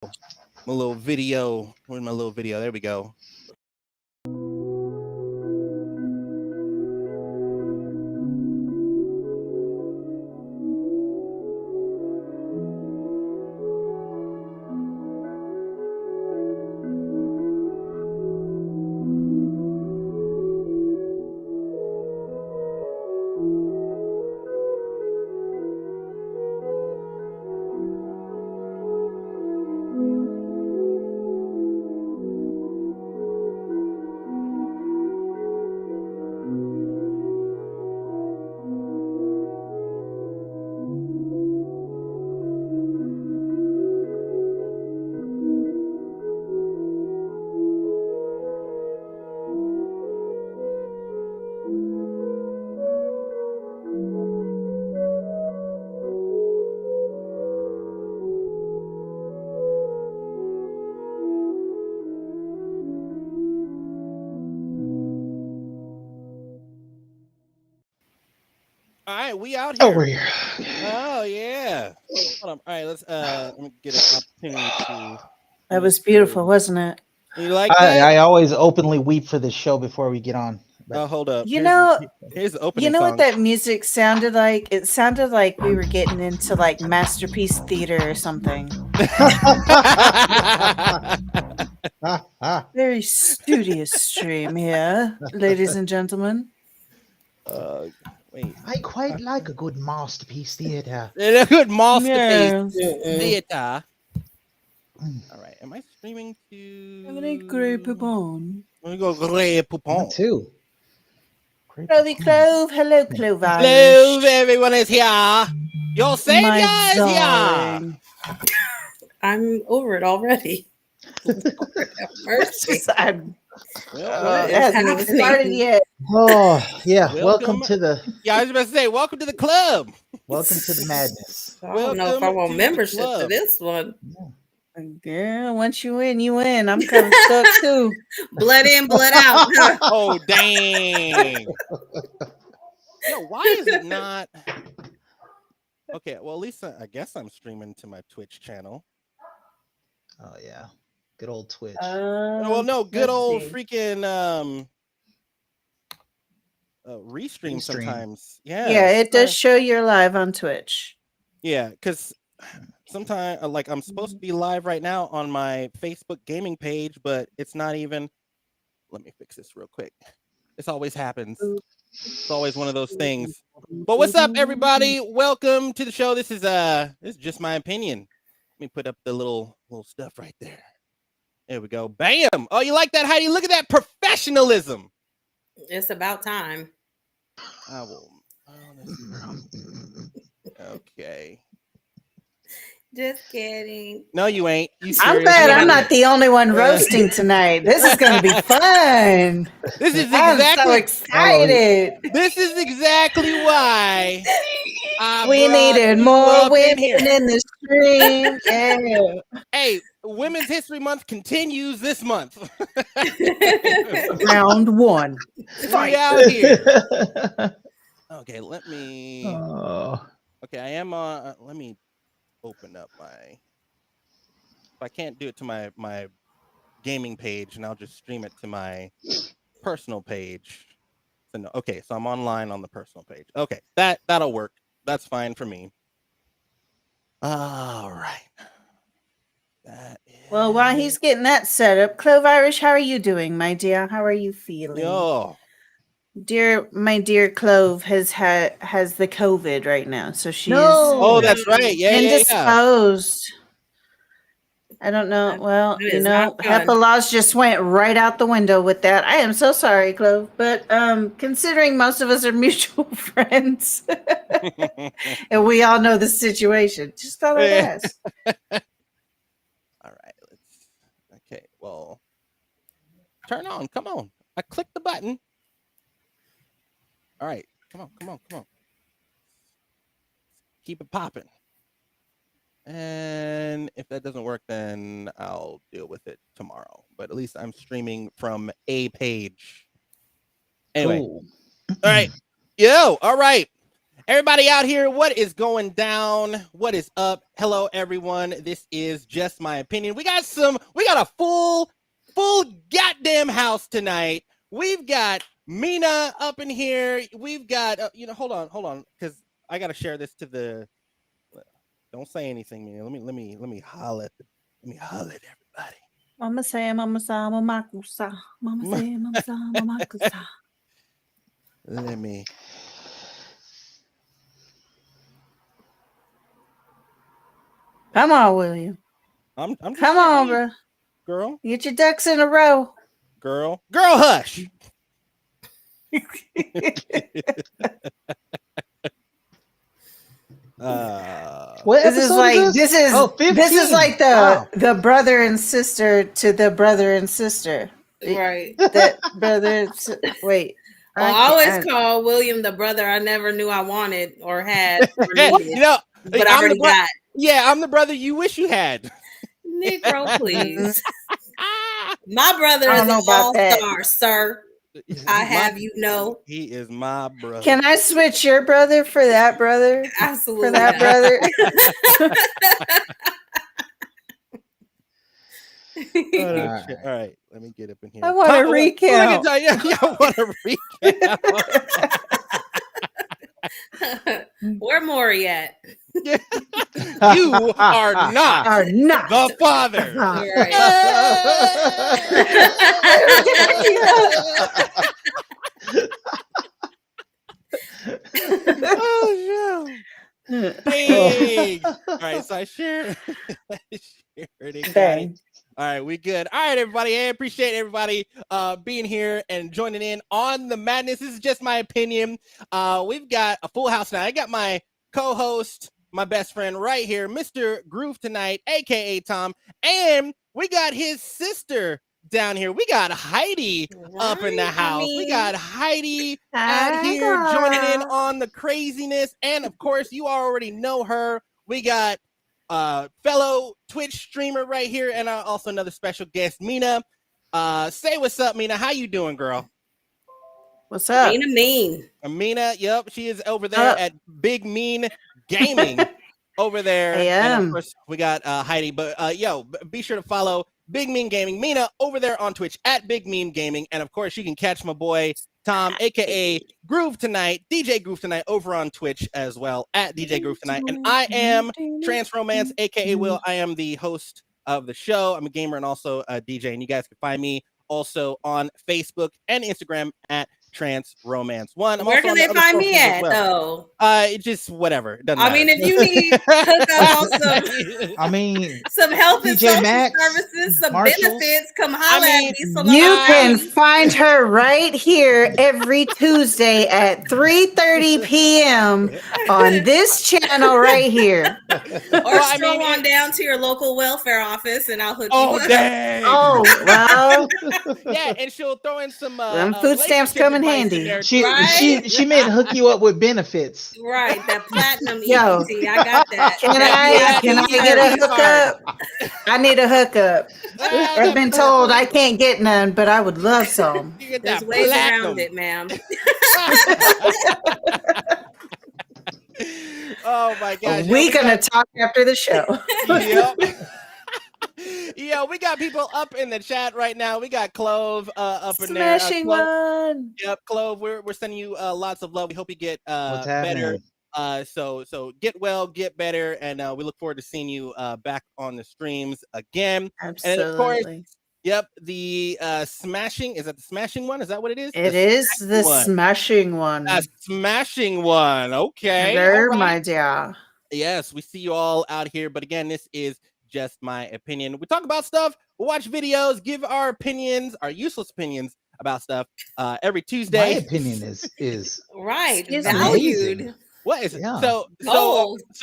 My little video. Where's my little video? There we go. All right, we out here. Oh, we're here. Oh yeah. Hold on. All right, let me get an opportunity to. That was beautiful, wasn't it? You like that? I always openly weep for this show before we get on. Oh, hold up. You know, here's the opening you know song. what that music sounded like? It sounded like we were getting into like Masterpiece Theater or something. Very studious stream here, ladies and gentlemen. Wait. I quite like a good masterpiece theater. A good masterpiece Yes. theater. All right. Am I streaming to? Have any Grey Poupon? Let me go Grey Poupon. Too. Clovey Clove, hello Clove. Hello, everyone is here. Your savior is here. darling. I'm over it already. Mercy. It hasn't even happening? started yet. Oh yeah. Welcome. Welcome to the Yeah, I was about to say, welcome to the club. madness. I don't know if I Welcome to want the membership to club. this one. Girl, once you win, you win. I'm kind of stuck too. Blood in, blood out. Oh, dang. Yo, why is it not? Okay, well, at least I guess I'm streaming to my Twitch channel. Oh yeah. Good old Twitch. Well, no, good let's old see. freaking restream Restream. sometimes. Yeah. Yeah, it does show you're live on Twitch. Yeah, because sometimes, like, I'm supposed to be live right now on my Facebook gaming page, but it's not even. Let me fix this real quick. This always happens. It's always one of those things. But what's up, everybody? Welcome to the show. This is just my opinion. Let me put up the little stuff right there. There we go. Bam! Oh, you like that, Heidi? Look at that professionalism. It's about time. I will. Okay. Just kidding. No, you ain't. You I'm serious? glad I'm not the only one roasting tonight. This is going to be fun. This is I'm so exactly. excited. This is exactly why We brought needed you more up in women here. in the stream. Yeah. Hey, Women's History Month continues this month. Round one. We out here. Okay, let me. Oh. Okay, I am on. Let me open up my. If I can't do it to my gaming page, and I'll just stream it to my personal page. So no, okay, so I'm online on the personal page. Okay, that'll work. That's fine for me. All right. That is... Well, while he's getting that set up, Clove Irish, how are you doing, my dear? How are you feeling? Yo. My dear Clove has the COVID right now, so she's Oh, that's right. Yeah, indisposed. I don't know. Well, That is not fun. HEPA laws just went right out the window with that. I am so sorry, Clove, but considering most of us are mutual friends, and we all know the situation, just thought I'd ask. All right, okay, well, turn on. Come on. I clicked the button. All right, come on. Keep it popping. And if that doesn't work, then I'll deal with it tomorrow. But at least I'm streaming from a page. Anyway. Cool. All right. Yo, all right. Everybody out here, what is going down? What is up? Hello, everyone. This is Just My Opinion. We got a full goddamn house tonight. We've got Mina up in here. We've got, hold on, because I got to share this to the. Don't say anything, Mina. Let me holler at everybody. Mama say, mama sa, mama kusa. Mama say, mama sa, mama kusa. Let me. Come on, William. I'm just Come on, bro. girl. Get your ducks in a row. Girl, hush. What This is episode like is this is 15. this is like Wow. the brother and sister to the brother and sister. Right. That brother. Wait. Well, I always call William the brother I never knew I wanted or had or needed, but I already got. Yeah, I'm the brother you wish you had. Negro, please. My brother is an all-star, sir. I have you know. He is my brother. Can I switch your brother for that brother? Absolutely. For that brother? All right, let me get up in here. I want to recount. I want to recount. Where Maury at? You are not the father. Right. Oh no. Big. All right, so I share it again. All right, we good. All right, everybody. I appreciate everybody being here and joining in on the madness. This is Just My Opinion. We've got a full house now. I got my co-host, my best friend right here, Mr. Groove Tonight, aka Tom, and we got his sister down here. We got Heidi up in the house. We got Heidi out here joining in on the craziness, and of course, you already know her. We got fellow Twitch streamer right here, and also another special guest, Mina. Say what's up, Mina. How you doing, girl? What's up? Mina, yep, she is over there at Big Mean Gaming over there. And of course, we got Heidi. But be sure to follow Big Mean Gaming, Mina, over there on Twitch at Big Mean Gaming. And of course, you can catch my boy Tom, aka Groove Tonight, DJ Groove Tonight, over on Twitch as well at DJ Groove Tonight. And I am Trans Romance, aka Will. I am the host of the show. I'm a gamer and also a DJ. And you guys can find me also on Facebook and Instagram at Trans Romance 1. Where can they find me at though? Just whatever. It doesn't matter. If you need hook up on some health and social services, some benefits, come holler at me. You can find her right here every Tuesday at 3:30 p.m. on this channel right here. Or stroll on down to your local welfare office and I'll hook you up. Dang. Oh, well. Yeah, and she'll throw in some food stamps coming handy. She meant hook you up with benefits. Right, that platinum EPT. I got that. Can I get a hookup? I need a hookup. I've been told I can't get none, but I would love some. There's ways around it, ma'am. Oh my gosh. We're gonna talk after the show. Yep. Yeah, we got people up in the chat right now. We got Clove up in there. Smashing one. Yep, Clove. We're sending you lots of love. We hope you get better. So get well, get better, and we look forward to seeing you back on the streams again. Absolutely. And of course, yep, the smashing, is that the smashing one? Is that what it is? It is the smashing one. Smashing one. Okay. There, my dear. Yes, we see you all out here. But again, this is Just My Opinion. We talk about stuff, we watch videos, give our opinions, our useless opinions about stuff every Tuesday. My opinion is right, valued. What is it? Yeah. So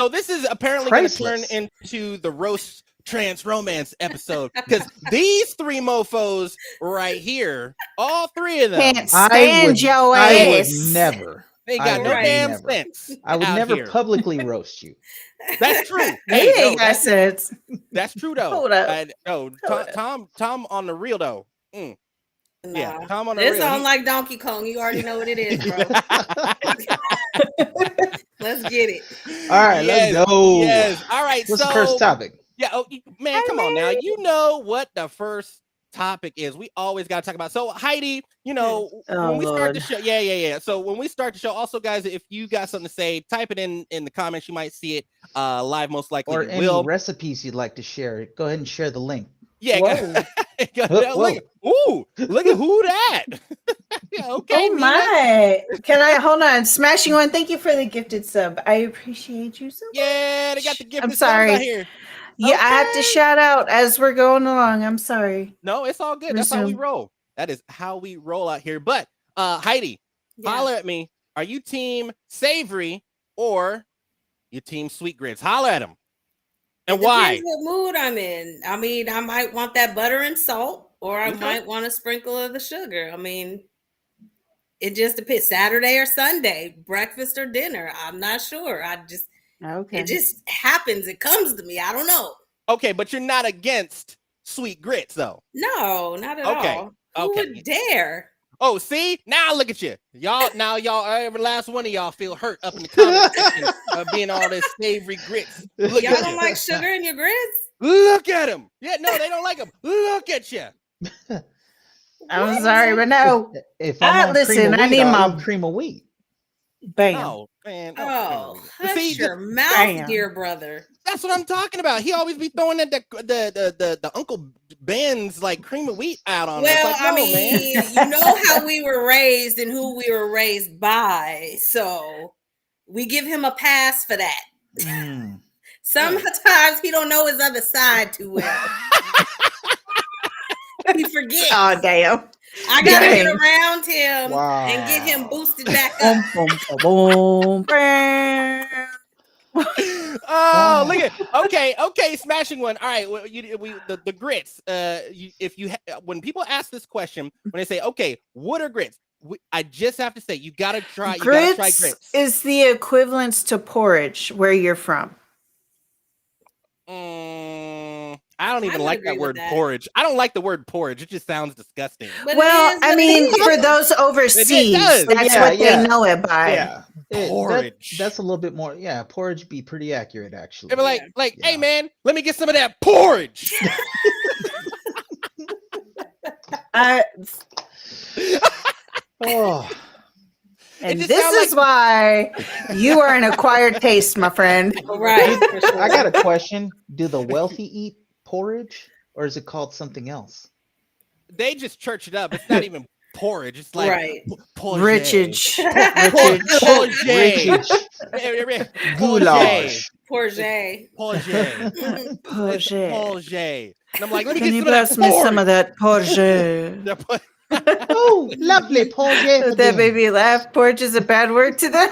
this is apparently going to turn into the roast Trans Romance episode, because these three mofos right here, all three of them, can't stand your ass. I would never. They got no damn sense. I would never here. publicly roast you. That's true. Hey, ain't got sense. That's true though. Hold up. Tom on the real though. Yeah, Tom on the This real. sounds like Donkey Kong. You already know what it is, bro. Let's get it. All right, let's go. Yes. All right. What's the first topic? Yeah. Oh, man, come on now. You know what the first topic is. We always got to talk about. So Heidi, when we start the show, yeah. So when we start the show, also guys, if you got something to say, type it in the comments. You might see it live, most likely. Or any recipes you'd like to share. Go ahead and share the link. Yeah. Look at who that. Yeah, okay. Oh my! Can I hold on? Smashing One, thank you for the gifted sub. I appreciate you so much. Yeah, they got the gifted I'm sorry. subs out here. Yeah, I have to shout out as we're going along. I'm sorry. No, it's all good. That's how we roll. That is how we roll out here. But Heidi, holler at me. Are you team savory or you team sweet grits? Holler at them. And why? Depends what mood I'm in. I mean, I might want that butter and salt, or I might want a sprinkle of the sugar. I mean, it just depends. Saturday or Sunday, breakfast or dinner. I'm not sure. It just happens. It comes to me. I don't know. Okay, but you're not against sweet grits, though. No, not at all. Who would dare? Oh, see? Now look at you. Y'all, every last one of y'all feel hurt up in the comments section of being all this savory grits. Y'all don't like sugar in your grits? Look at them. Yeah, no, they don't like them. Look at you. I'm sorry, but no. If I'm listen, I need my cream of wheat. Bam. Oh, man. Hush your mouth, dear brother. That's what I'm talking about. He always be throwing that the Uncle Ben's like cream of wheat out on us. Well, like, I mean, you know how we were raised and who we were raised by, so we give him a pass for that. Sometimes he don't know his other side too well. He forgets. Oh, damn. I gotta get around him and get him boosted back up. Oh, look at okay, Smashing One. All right, the grits. When people ask this question, when they say, "Okay, what are grits?" I just have to say, you gotta try. Grits is the equivalence to porridge where you're from. I don't even like that word porridge. I don't like the word porridge. It just sounds disgusting. Well, I mean, for those overseas, that's what they know it by. Yeah. Porridge. That's a little bit more. Yeah, porridge be pretty accurate, actually. They'd be like, hey man, let me get some of that porridge. And this is why you are an acquired taste, my friend. Right. I got a question. Do the wealthy eat porridge, or is it called something else? They just church it up. It's not even porridge. It's like richage. Goulash. Porridge. And I'm like, let me Can get you some of that bless me some of that porridge? Oh, lovely porridge. That made me laugh. Porridge is a bad word to them.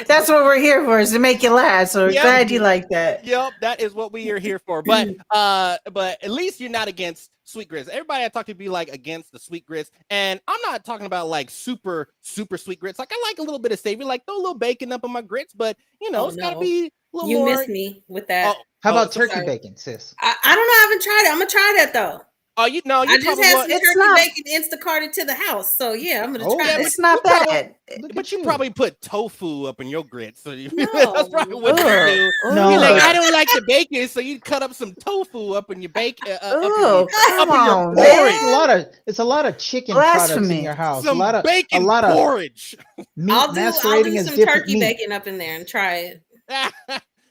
That's what we're here for, is to make you laugh. So we're glad you like that. Yep, that is what we are here for. But at least you're not against sweet grits. Everybody I talk to be like against the sweet grits, and I'm not talking about like super sweet grits. Like I like a little bit of savory, like throw a little bacon up on my grits, but it's gotta be a little more. You missed me with that. How about turkey bacon, sis? I don't know. I haven't tried it. I'm gonna try that though. Oh, I just had some turkey bacon Instacarted to the house, so yeah, I'm gonna try it. It's not bad, but you probably put tofu up in your grits, so that's probably what you do. No, you're like, I don't like the bacon, so you cut up some tofu up in your bacon. It's a lot of chicken products in your house. Some a lot of porridge. Meat I'll do some turkey bacon up in there and try it.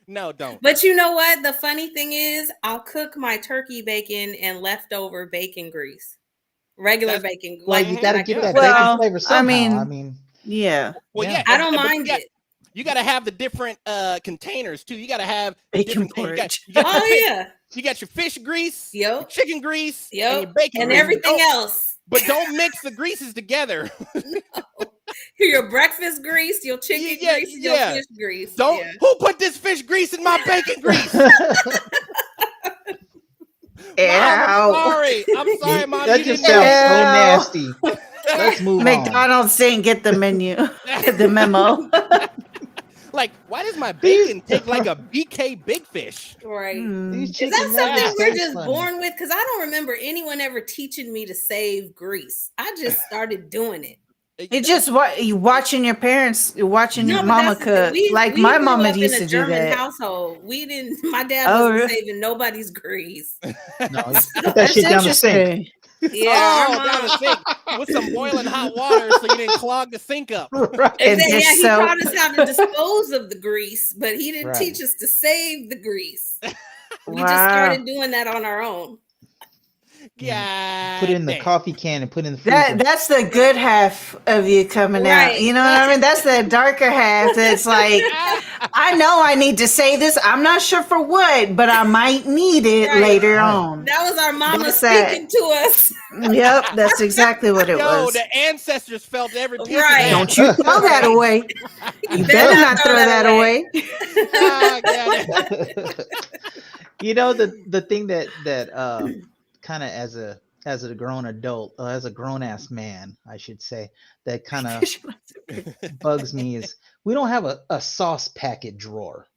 No, don't. But you know what? The funny thing is, I'll cook my turkey bacon and leftover bacon grease, regular bacon. Well, you got to get that bacon flavor somehow. I mean, yeah. Well, yeah. I don't mind it. You got to have the different containers too. You got to have bacon porridge. You got your fish grease, your chicken grease, and your bacon and grease. everything else. But don't mix the greases together. Your breakfast grease, your chicken grease, and your fish grease. Who put this fish grease in my bacon grease? Mom, I'm sorry, Mom. That just sounds so nasty. Let's move on. McDonald's didn't get the menu, the memo. Like, why does my bacon take like a BK Big Fish. Right. These Is chicken that something nuggets we're taste just funny. born with? Because I don't remember anyone ever teaching me to save grease. I just started doing it. You just you watching your parents, watching No, but mama that's the thing. cook. Like We my grew mama up in used a to do German that. household. We didn't. My dad Oh, wasn't really? saving nobody's grease. No, put that That's shit down the sink. interesting. Yeah, our down the mom. sink with some boiling hot water so you didn't clog the sink up. Right. And Yeah, just he so taught us how to dispose of the grease, but he didn't Right. teach us to save the grease. We just wow. started doing that on our own. Yeah. Put it in the coffee can and put it in the freezer. That's the good half of you coming out. Right, You know what I mean? That's the darker half that's like, I know I need to say this. I'm not sure for what, but I might need it Right. later Right. on. That was our mama That's that. speaking to us. Yep, that's exactly what it Yo, was. the ancestors felt every piece Right. of Don't you throw that away. You better not throw that away. You know, the thing that kind of as a grown adult, as a grown ass man, I should say, that kind of bugs me is we don't have a sauce packet drawer.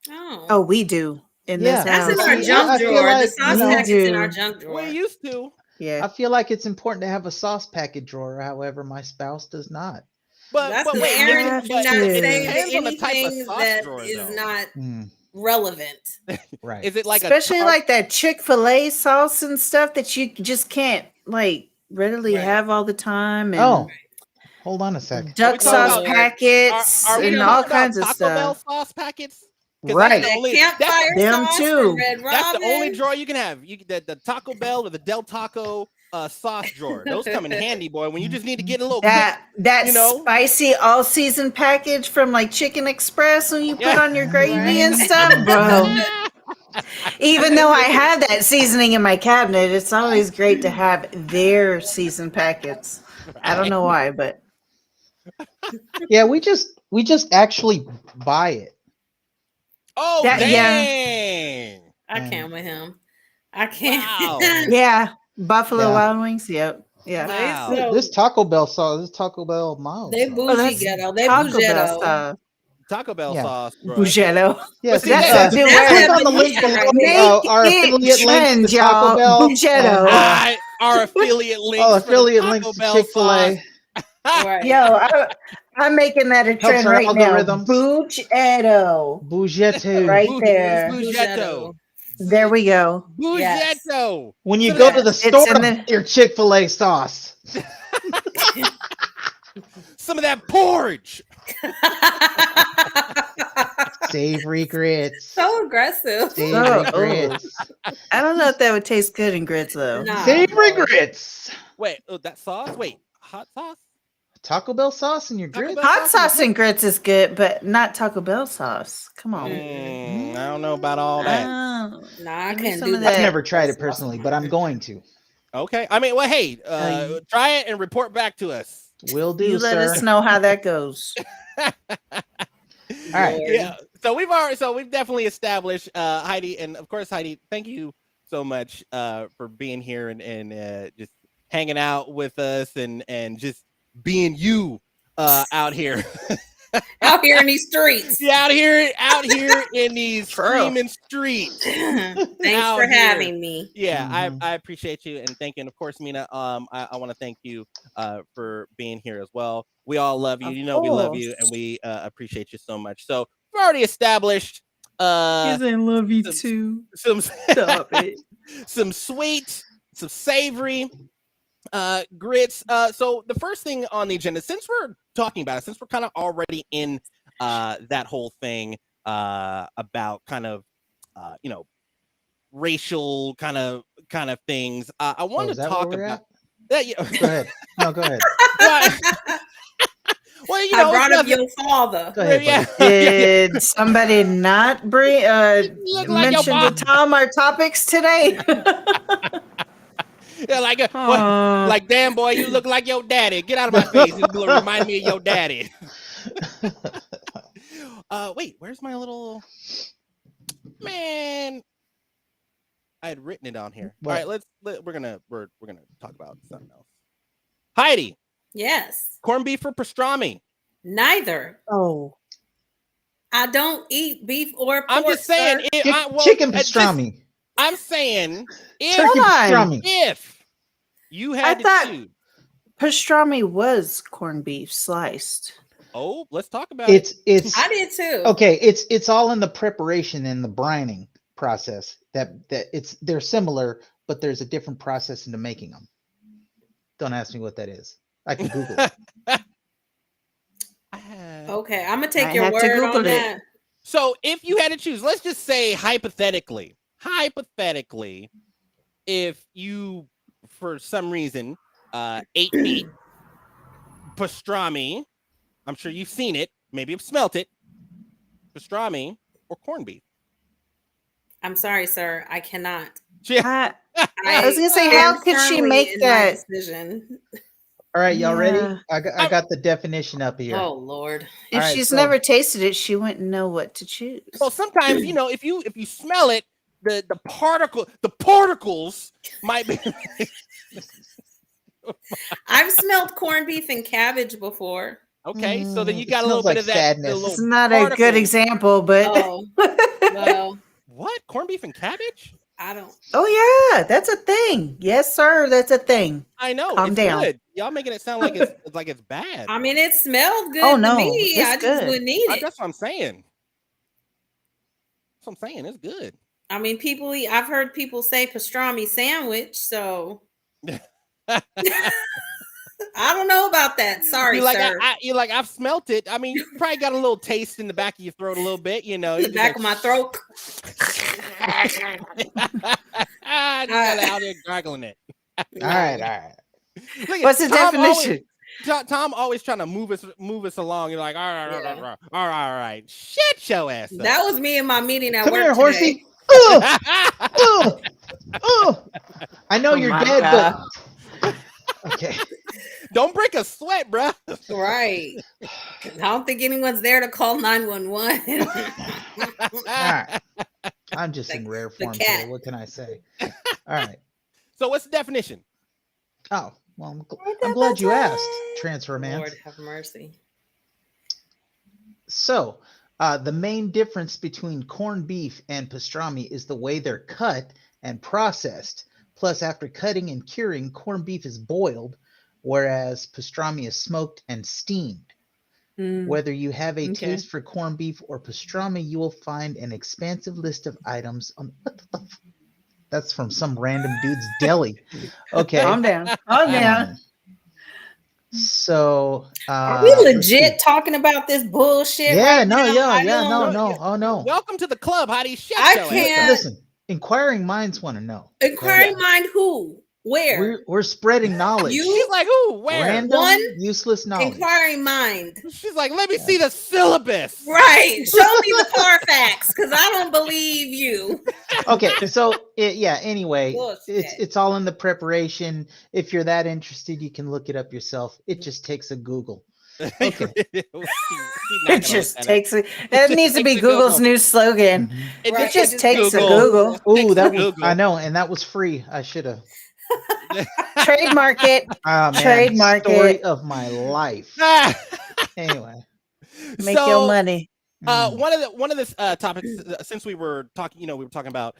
Oh, we do in Yeah. this That's house. in our See, junk I feel drawer. like, The sauce you know, packet's in our do. junk drawer. We used to. Yeah. I feel like it's important to have a sauce packet drawer. However, my spouse does not. But The wait, Aaron have do not to. save depends on the type of anything sauce that drawer, is though. not Hmm. relevant. Right. Is it like Especially a like that Chick-fil-A sauce and stuff that you just can't like readily Right. have all the time, and Oh, hold on a second. duck talking sauce about- packets are we and talking all about kinds of Taco Bell stuff. sauce packets? 'Cause Right. That only- campfire them sauce too. from Red Robin. That's the only drawer you can have. You the Taco Bell or the Del Taco sauce drawer. Those come in handy, boy. When you just need to get a little That you know? spicy all season package from like Chicken Express when you put Yeah. on your gravy Right. and stuff, bro. Even though I have that seasoning in my cabinet, it's always great to have their seasoned packets. I don't know why, but Yeah, we just actually buy it. Oh, That- yeah. dang. I can't with him. I can't. Wow. yeah, Buffalo Yeah. Wild Wings. Yep. Yeah. Wow. So- This Taco Bell sauce, this Taco Bell mild. They sauce. Oh, bougie that's ghetto. They Taco Bell bougetto. stuff. Taco Bell Yeah. sauce, bro. Bugello. Yeah, But see, see, that's click that on the link bougie below. right Make Our it affiliate links trend, to Taco y'all. Bell. Bugetto. and, Our affiliate links. oh, for the affiliate Taco links to Bell Chick-fil-A. sauce. Right. Yo, I'm making that a trend our right now. algorithms. Bugetto. Bougetto. Right Bougie- there. Bougetto. There we go. Yes. Bougetto. When you So go that- to the It's store, in the- buy your Chick-fil-A sauce. Some of that porridge. Savory grits. So aggressive. Savory Oh, grits. I don't know if that would taste good in grits though. Nah. Savory grits. Wait, that sauce? Wait, hot sauce? Taco Bell sauce in your Taco grits? Bell Hot sauce and grits is good, but not Taco Bell sauce. Come on. I don't know about all that. Oh. Nah, I Give me can't some do of that. I've that. never tried it personally, but I'm going to. Okay. I mean, well, hey, you- try it and report back to us. Will do, You let sir. us know how that goes. All right. Yeah. So we've definitely established Heidi, and of course, Heidi, thank you so much for being here and just hanging out with us and just being you out here. Out here in these streets. Yeah, out here in these screaming streets. Thanks Out for here. having me. Yeah, Mhm. I appreciate you and thank you. And of course, Mina, I want to thank you for being here as well. We all love you. Of You know we love you course. and we appreciate you so much. So we've already established I love you some- too. some Stop it. some sweet, some savory grits. So the first thing on the agenda, since we're talking about it, since we're kind of already in that whole thing about kind of racial kind of things, I wanted is to that talk where we're about at? that. Yeah. Go ahead. No, go ahead. Well, you I know, brought it's up nothing- your father. Go ahead. yeah. buddy. Did somebody not bring look like your mention to mom. Tom our topics today? Yeah, like Aw. like damn boy, you look like your daddy. Get out of my face. It remind me of your daddy. Wait, where's my little man? I had written it on here. What? All right, we're gonna talk about something else. Heidi, Yes. corned beef or pastrami? Neither. Oh, I don't eat beef or pork. I'm just saying. Sir. Chicken pastrami. I'm saying Turkey Hold on. pastrami. if you had to thought- choose. Pastrami was corned beef sliced. Oh, let's talk about it. It's I did too. okay. It's all in the preparation and the brining process. They're similar, but there's a different process into making them. Don't ask me what that is. I can Google it. Okay, I'm gonna take I your had to word Google on it. that. So if you had to choose, let's just say hypothetically, if you for some reason ate meat, pastrami, I'm sure you've seen it, maybe have smelt it, pastrami or corned beef. I'm sorry, sir. I cannot. Yeah. I was gonna say, stand how could she firmly make in my that? decision? All right, y'all ready? Yeah. I got the definition up here. Oh Lord. If All right, she's so- never tasted it, she wouldn't know what to choose. Well, sometimes if you smell it, the particles might be. I've smelled corned beef and cabbage before. Okay, so then you It got a little smells bit like of that. sadness. The It's little not a good particles. example, but Oh, well, What? Corned beef and cabbage? I don't. oh yeah, that's a thing. Yes, sir, that's a thing. I know. Calm it's down. good. Y'all making it sound like it's bad. I mean, it smelled good Oh, to no, me. it's I just good. wouldn't eat it. That's what I'm saying. That's what I'm saying. It's good. I mean, people eat. I've heard people say pastrami sandwich, so I don't know about that. Sorry, You like sir. I've smelt it. I mean, you probably got a little taste in the back of your throat a little bit, In the You're back just of my throat. just out there gargling it. All right. Look at What's the Tom definition? Tom always trying to move us along. You're like, all right. Shut your ass up. That was me in my meeting at Come work here, today. horsey. Ugh, ugh, ugh. I know Oh you're my dead, God. but okay. Don't break a sweat, bruh. Right. I don't think anyone's there to call 911. All right. I'm just in rare the form cat. today. What can I say? All right. So what's the definition? Oh, well, I'm glad you asked, Transfer Man. Lord have mercy. So, the main difference between corned beef and pastrami is the way they're cut and processed. Plus, after cutting and curing, corned beef is boiled, whereas pastrami is smoked and steamed. Whether you have a taste for corned beef or pastrami, you will find an expansive list of items on that's from some random dude's deli. Okay. Calm down. Calm down. So Are we let's see. legit talking about this bullshit? Yeah, right no, now? no. Welcome to the club, Heidi. Shut I your ass can't- up. Listen, inquiring minds want to know. Inquiring mind who? Where? We're spreading knowledge. She's like, who? Where? Random, One? useless knowledge. Inquiring mind. She's like, let me see the syllabus. Right. Show me the Carfax, because I don't believe you. Okay, so anyway, Bullshit. it's all in the preparation. If you're that interested, you can look it up yourself. It just takes a Google. Okay. It just takes it. That needs to be Google's new slogan. Mhm. It Right. It just Just takes a Google. Google. Ooh, that was, Google. I know, and that was free. I should have. Trademark it. Man, Trademark story it. of my life. Anyway, Make your money. One of the topics since we were talking, we were talking about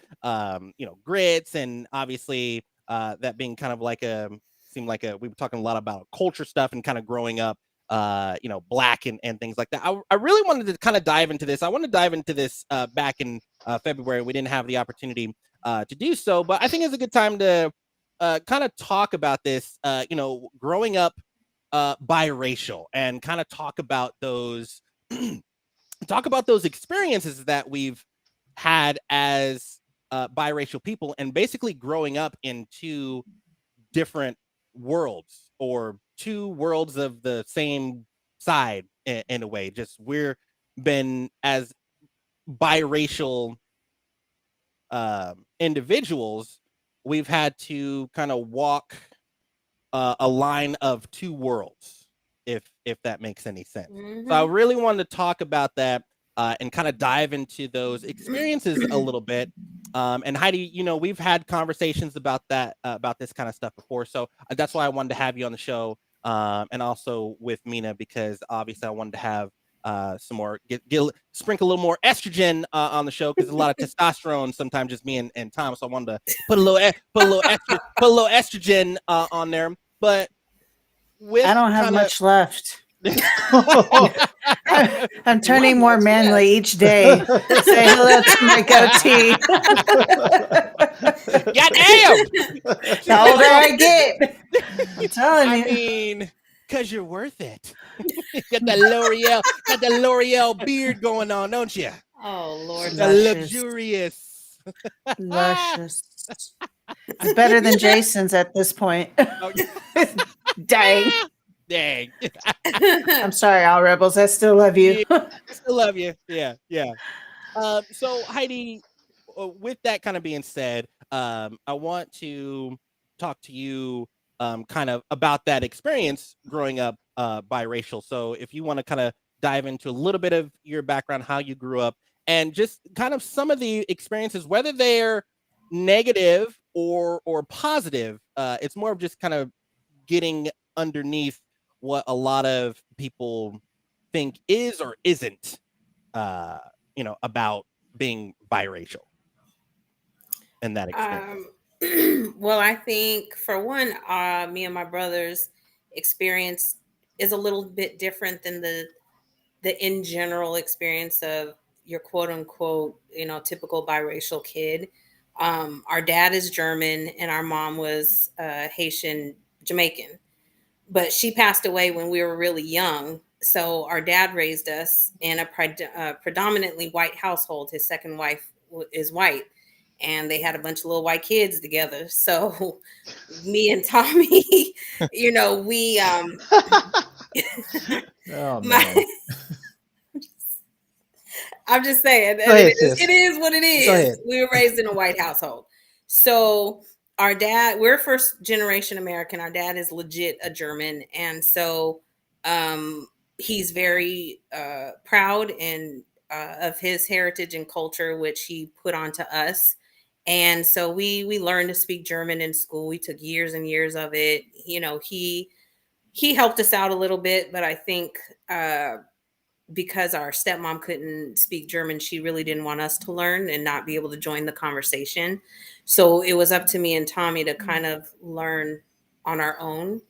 grits, and obviously that being kind of like we were talking a lot about culture stuff and kind of growing up black and things like that. I really wanted to kind of dive into this. I want to dive into this back in February. We didn't have the opportunity to do so, but I think it's a good time to kind of talk about this, growing up biracial, and kind of talk about those experiences that we've had as biracial people, and basically growing up in two different worlds, or two worlds of the same side in a way. Just we're been as biracial individuals, we've had to kind of walk a line of two worlds, if that makes any sense. So I really wanted to talk about that and kind of dive into those experiences a little bit. And Heidi, we've had conversations about that, about this kind of stuff before. So that's why I wanted to have you on the show, and also with Mina, because obviously I wanted to have some more, sprinkle a little more estrogen on the show, because a lot of testosterone sometimes, just me and Tom. So I wanted to put a little estrogen on there. But with I don't have kinda, much left. I'm turning more manly each day. Say hello to my goatee. Goddamn! The older I get, I'm telling I you. mean, because you're worth it. Got the L'Oreal beard going on, don't you? Oh Lord. The luxurious. Luscious. It's better than Jason's at this point. Oh, Dang. dang. I'm sorry, all rebels. I still love you. I still love you. Yeah. So Heidi, with that kind of being said, I want to talk to you kind of about that experience growing up biracial. So if you want to kind of dive into a little bit of your background, how you grew up, and just kind of some of the experiences, whether they're negative or positive. It's more of just kind of getting underneath what a lot of people think is or isn't about being biracial and that experience. Well, I think for one, me and my brother's experience is a little bit different than the in general experience of your quote unquote, typical biracial kid. Our dad is German and our mom was Haitian Jamaican, but she passed away when we were really young. So our dad raised us in a predominantly white household. His second wife is white, and they had a bunch of little white kids together. So me and Tommy, we Oh my man. I'm just saying, Go ahead, sis. it is what it Go ahead. is. We were raised in a white household. So our dad, we're first generation American. Our dad is legit a German. And so he's very proud and of his heritage and culture, which he put onto us. And so we learned to speak German in school. We took years and years of it. He helped us out a little bit, but I think because our stepmom couldn't speak German, she really didn't want us to learn and not be able to join the conversation. So it was up to me and Tommy to kind of learn on our own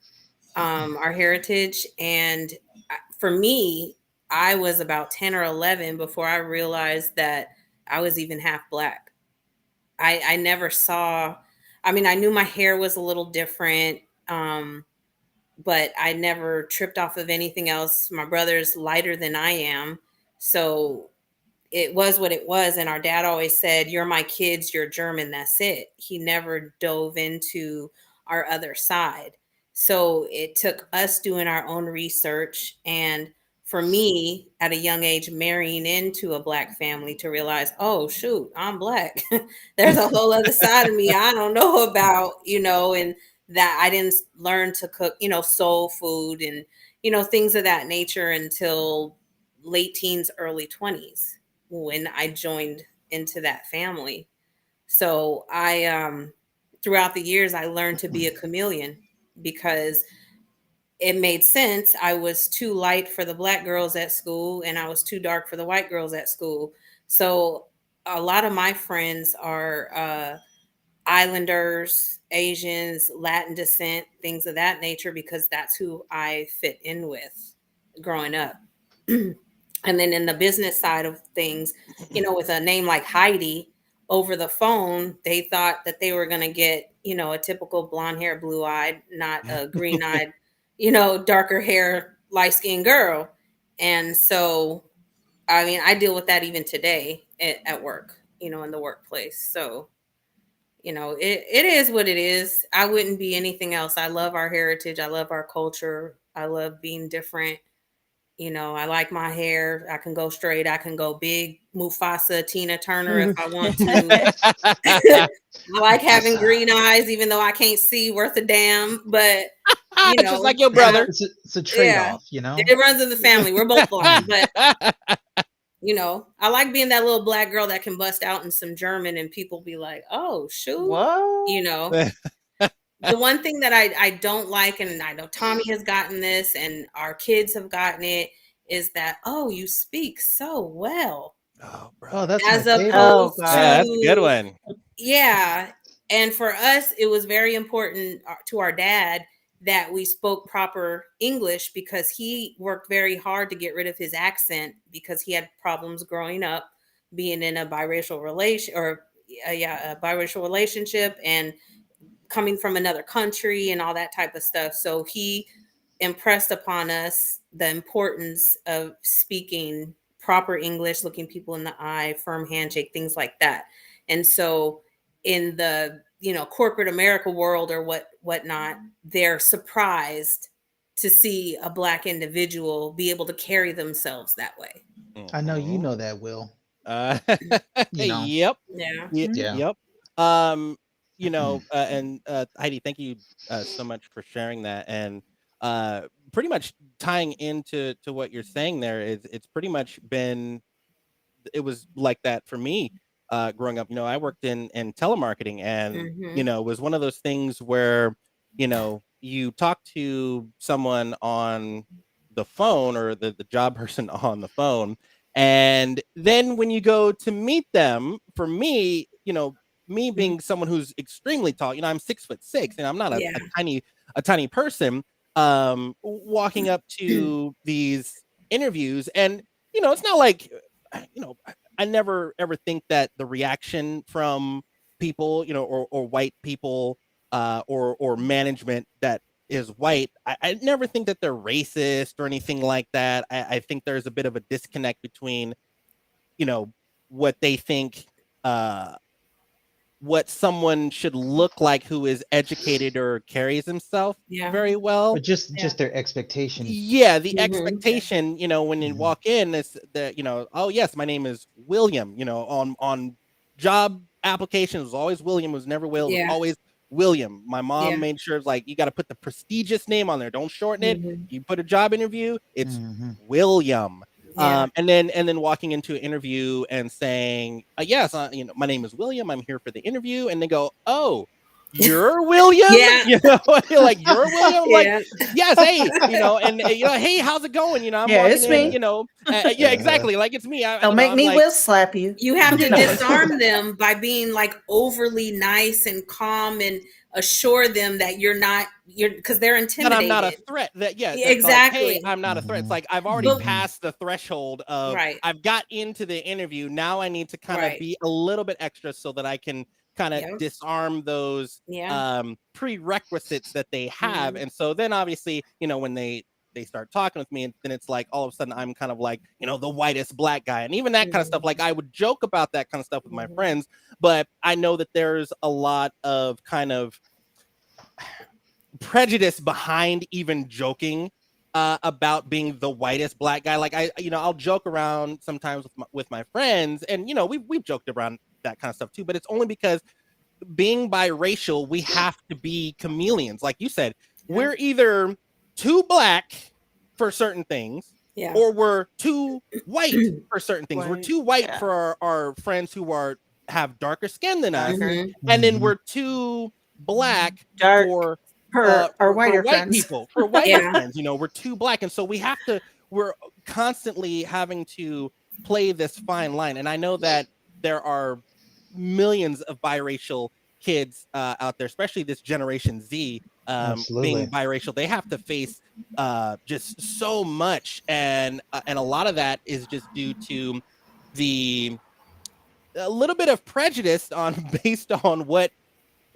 our heritage. And for me, I was about 10 or 11 before I realized that I was even half Black. I never saw, I mean, I knew my hair was a little different. But I never tripped off of anything else. My brother's lighter than I am. So it was what it was. And our dad always said, "You're my kids, you're German, that's it." He never dove into our other side. So it took us doing our own research. And for me, at a young age, marrying into a Black family to realize, oh, shoot, I'm Black. There's a whole other side of me I don't know about, and that I didn't learn to cook, soul food and, things of that nature until late teens, early 20s when I joined into that family. So throughout the years, I learned to be a chameleon because it made sense. I was too light for the Black girls at school and I was too dark for the white girls at school. So a lot of my friends are Islanders, Asians, Latin descent, things of that nature, because that's who I fit in with growing up. And then in the business side of things, with a name like Heidi, over the phone, they thought that they were going to get, a typical blonde hair, blue eyed, not a green eyed, darker hair, light skinned girl. And so, I mean, I deal with that even today at work, in the workplace. So, it is what it is. I wouldn't be anything else. I love our heritage. I love our culture. I love being different. I like my hair. I can go straight. I can go big Mufasa, Tina Turner if I want to. I like having green eyes, even though I can't see worth a damn. But, just like your brother. It's a trade-off, It runs in the family. We're both blind. But, I like being that little Black girl that can bust out in some German and people be like, oh, shoot. What? The one thing that I don't like, and I know Tommy has gotten this and our kids have gotten it, is that, oh, you speak so well. Oh, bro. Oh, that's As my favorite. opposed Oh, God. Yeah, that's a good to, one. yeah. And for us, it was very important to our dad that we spoke proper English, because he worked very hard to get rid of his accent, because he had problems growing up being in a biracial relation, or a biracial relationship, and coming from another country and all that type of stuff. So he impressed upon us the importance of speaking proper English, looking people in the eye, firm handshake, things like that. And so in the, corporate America world or whatnot, they're surprised to see a Black individual be able to carry themselves that way. I know you Mhm. know that, Will. You know. Yep. Yeah. Yeah. Yep. And Heidi, thank you so much for sharing that. And pretty much tying into what you're saying there is, it's pretty much been, it was like that for me growing up. I worked in telemarketing, and Mhm. it was one of those things where you talk to someone on the phone, or the job person on the phone, and then when you go to meet them, for me, me being someone who's extremely tall, I'm 6'6", and I'm not Yeah. a tiny person, walking up to these interviews, and it's not like, you know, I never ever think that the reaction from people, or white people, or management that is white, I never think that they're racist or anything like that. I think there's a bit of a disconnect between, what they think, uh, what someone should look like who is educated or carries himself Yeah. very Or well. just their expectation. Yeah, the Mhm. expectation, when you Mhm. walk in, is that, oh yes, my name is William, on job applications, it was always William, it was never Will, it was Yeah. always William. My mom Yeah. made sure, it's like, you got to put the prestigious name on there, don't shorten it. Mhm. You put a job interview, it's Mhm. William. Yeah. And then walking into an interview and saying, yes, my name is William, I'm here for the interview, and they go, oh, you're William? Yeah. You're like, you're William? I'm like, Yeah. yes, hey, and hey, how's it going? I'm Yeah, walking it's in, me. yeah, exactly, like, it's me. Don't make I'm me like, will slap you. You have to No. disarm them by being like overly nice and calm, and assure them that you're because they're that I'm not a intimidated. threat. That, yeah, Yeah, that, like, hey, exactly. I'm not a threat. It's Mhm. like, I've already But Mhm. passed the threshold of, right, I've got into the interview. Now I need to kind of right. be a little bit extra so that I can kind of Yeah. disarm those Yeah. prerequisites that they have. Mhm. And so then obviously, when they start talking with me, and then it's like, all of a sudden I'm kind of like, the whitest Black guy, and even that kind of stuff. Mhm. Like, I would joke about that kind of stuff with my Mhm. friends, but I know that there's a lot of kind of prejudice behind even joking about being the whitest Black guy. Like, I'll joke around sometimes with my friends, and we've joked around that kind of stuff too. But it's only because, being biracial, we have to be chameleons. Like you said, Yeah. we're either too Black for certain things, Yeah. or we're too white for certain things. We're White, too white yeah. for our friends who have darker skin than us, Darker. Mhm. and then Mhm. we're too Black Dark for her or for whiter white friends. people, for whiter Yeah. friends. We're too Black, and so we're constantly having to play this fine line. And I know that there are millions of biracial kids out there, especially this Generation Z, Absolutely. being biracial. They have to face just so much, and a lot of that is just due to the a little bit of prejudice on based on what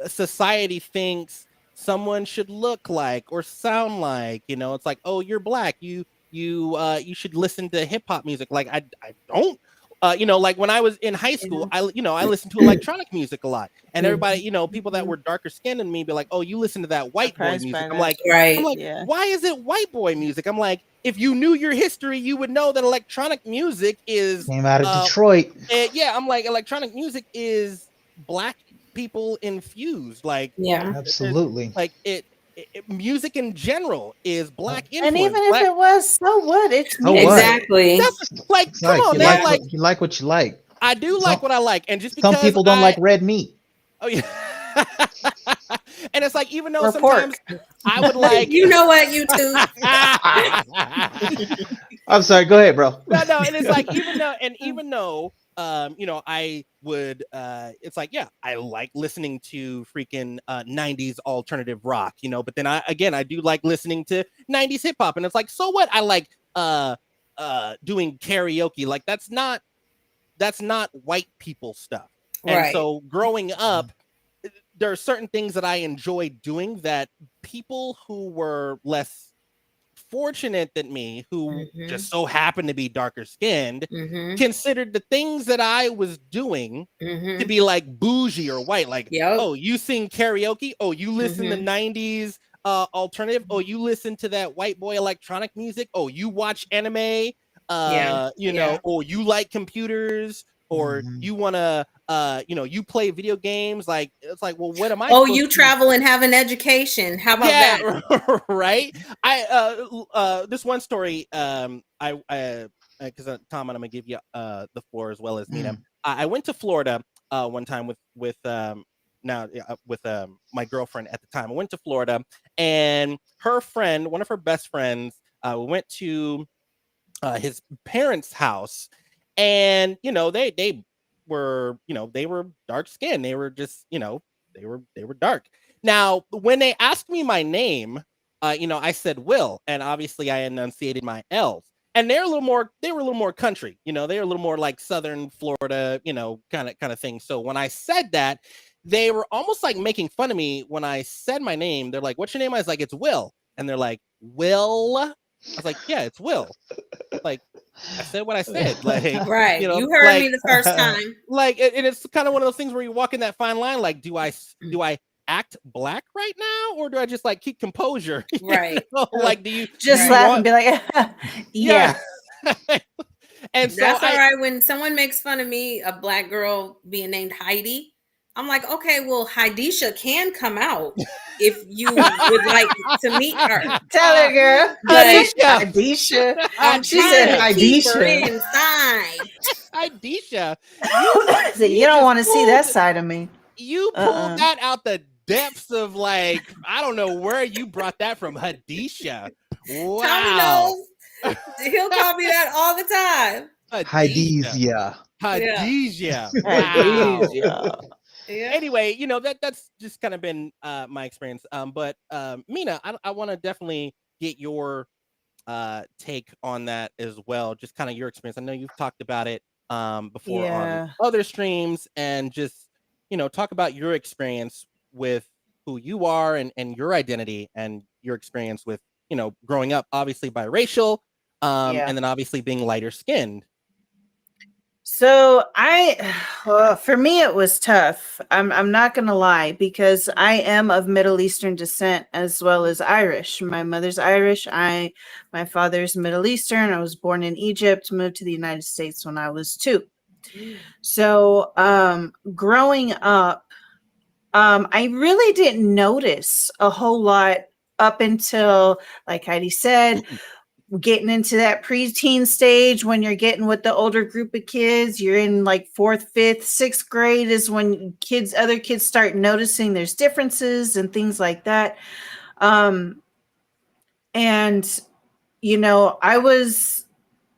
society thinks someone should look like or sound like. It's like, oh, you're Black, you should listen to hip hop music. Like, I don't. Like, when I was in high school, I listened to electronic music a lot, and everybody, people that were darker skinned than me, be like, oh, you listen to that white boy Surprised music. by I'm that. like, Right. Yeah. why is it white boy music? I'm like, if you knew your history, you would know that electronic music is Came out of Detroit. yeah, I'm like, electronic music is Black people infused. Like, Yeah. Absolutely. like music in general is Black And influence. even if Black, it was, so what? It's So music. what? Exactly. like, It's come like on, you man. like Like, what you like what you like. I do Some- like what I like, and just Some because people don't like red meat. oh yeah, and it's like, even though Or sometimes pork. I would like, You know what, YouTube? I'm sorry. Go ahead, bro. No, and it's like even though I would it's like, yeah, I like listening to freaking 90s alternative rock, but then I do like listening to 90s hip hop, and it's like, so what? I like doing karaoke. Like that's not white people stuff. And Right. so growing up, there are certain things that I enjoyed doing that people who were less fortunate than me, who Mm-hmm. just so happened to be darker skinned, Mm-hmm. considered the things that I was doing to Mm-hmm. be like bougie or white. Like, Yep. oh, you sing karaoke? Oh, you listen to Mhm. 90s alternative? Oh, you listen to that white boy electronic music? Oh, you watch anime? Yeah. Yeah. Or you like computers, or Mhm. you wanna you play video games. Like, it's like, well, what am I Oh, supposed you to be? travel and have an education. How about that? Yeah, right. This one story, I because Tom, and I'm gonna give you the floor as well as Mina. Mm. I went to Florida one time with now with my girlfriend at the time. I went to Florida, and her friend, one of her best friends, we went to his parents' house, and they were dark skinned. They were just they were dark. Now, when they asked me my name, I said Will, and obviously I enunciated my L's. And they were a little more country, they were a little more like Southern Florida, kind of thing. So when I said that, they were almost like making fun of me when I said my name. They're like, "What's your name?" I was like, "It's Will," and they're like, "Will?" I was like, "Yeah, it's Will." Like, I said what I said. Like, Right. You heard me like the first time. like and it's kind of one of those things where you walk in that fine line. Like, do I act black right now, or do I just like keep composure? Right. Like, do you Just do you Right. laugh and want? be like, yeah. Yeah. And so That's all right. When someone makes fun of me, a black girl being named Heidi, I'm like, okay, well, Heidisha can come out if you would like to meet her. Tell her, girl. But Adisha. I'm She trying said to keep her Idisha. inside. Idisha, you So you you don't just want to see that side of me. pulled that out the depths of, like, I don't know where you brought that from, Hadisha. Tommy Wow. knows. He'll call me that all the time. Hadisha. Hydesia. Hadisha. Wow. Adisha. Yeah. Anyway, that's just kind of been my experience. But Mina, I want to definitely get your take on that as well. Just kind of your experience. I know you've talked about it before on Yeah. other streams, and just talk about your experience with who you are, and your identity, and your experience with growing up, obviously biracial, Yeah. and then obviously being lighter skinned. So for me, it was tough. I'm not gonna lie, because I am of Middle Eastern descent as well as Irish. My mother's Irish. My father's Middle Eastern. I was born in Egypt, moved to the United States when I was 2. So growing up, I really didn't notice a whole lot up until, like Heidi said, getting into that preteen stage when you're getting with the older group of kids. You're in like 4th, 5th, 6th grade is when other kids start noticing there's differences and things like that. And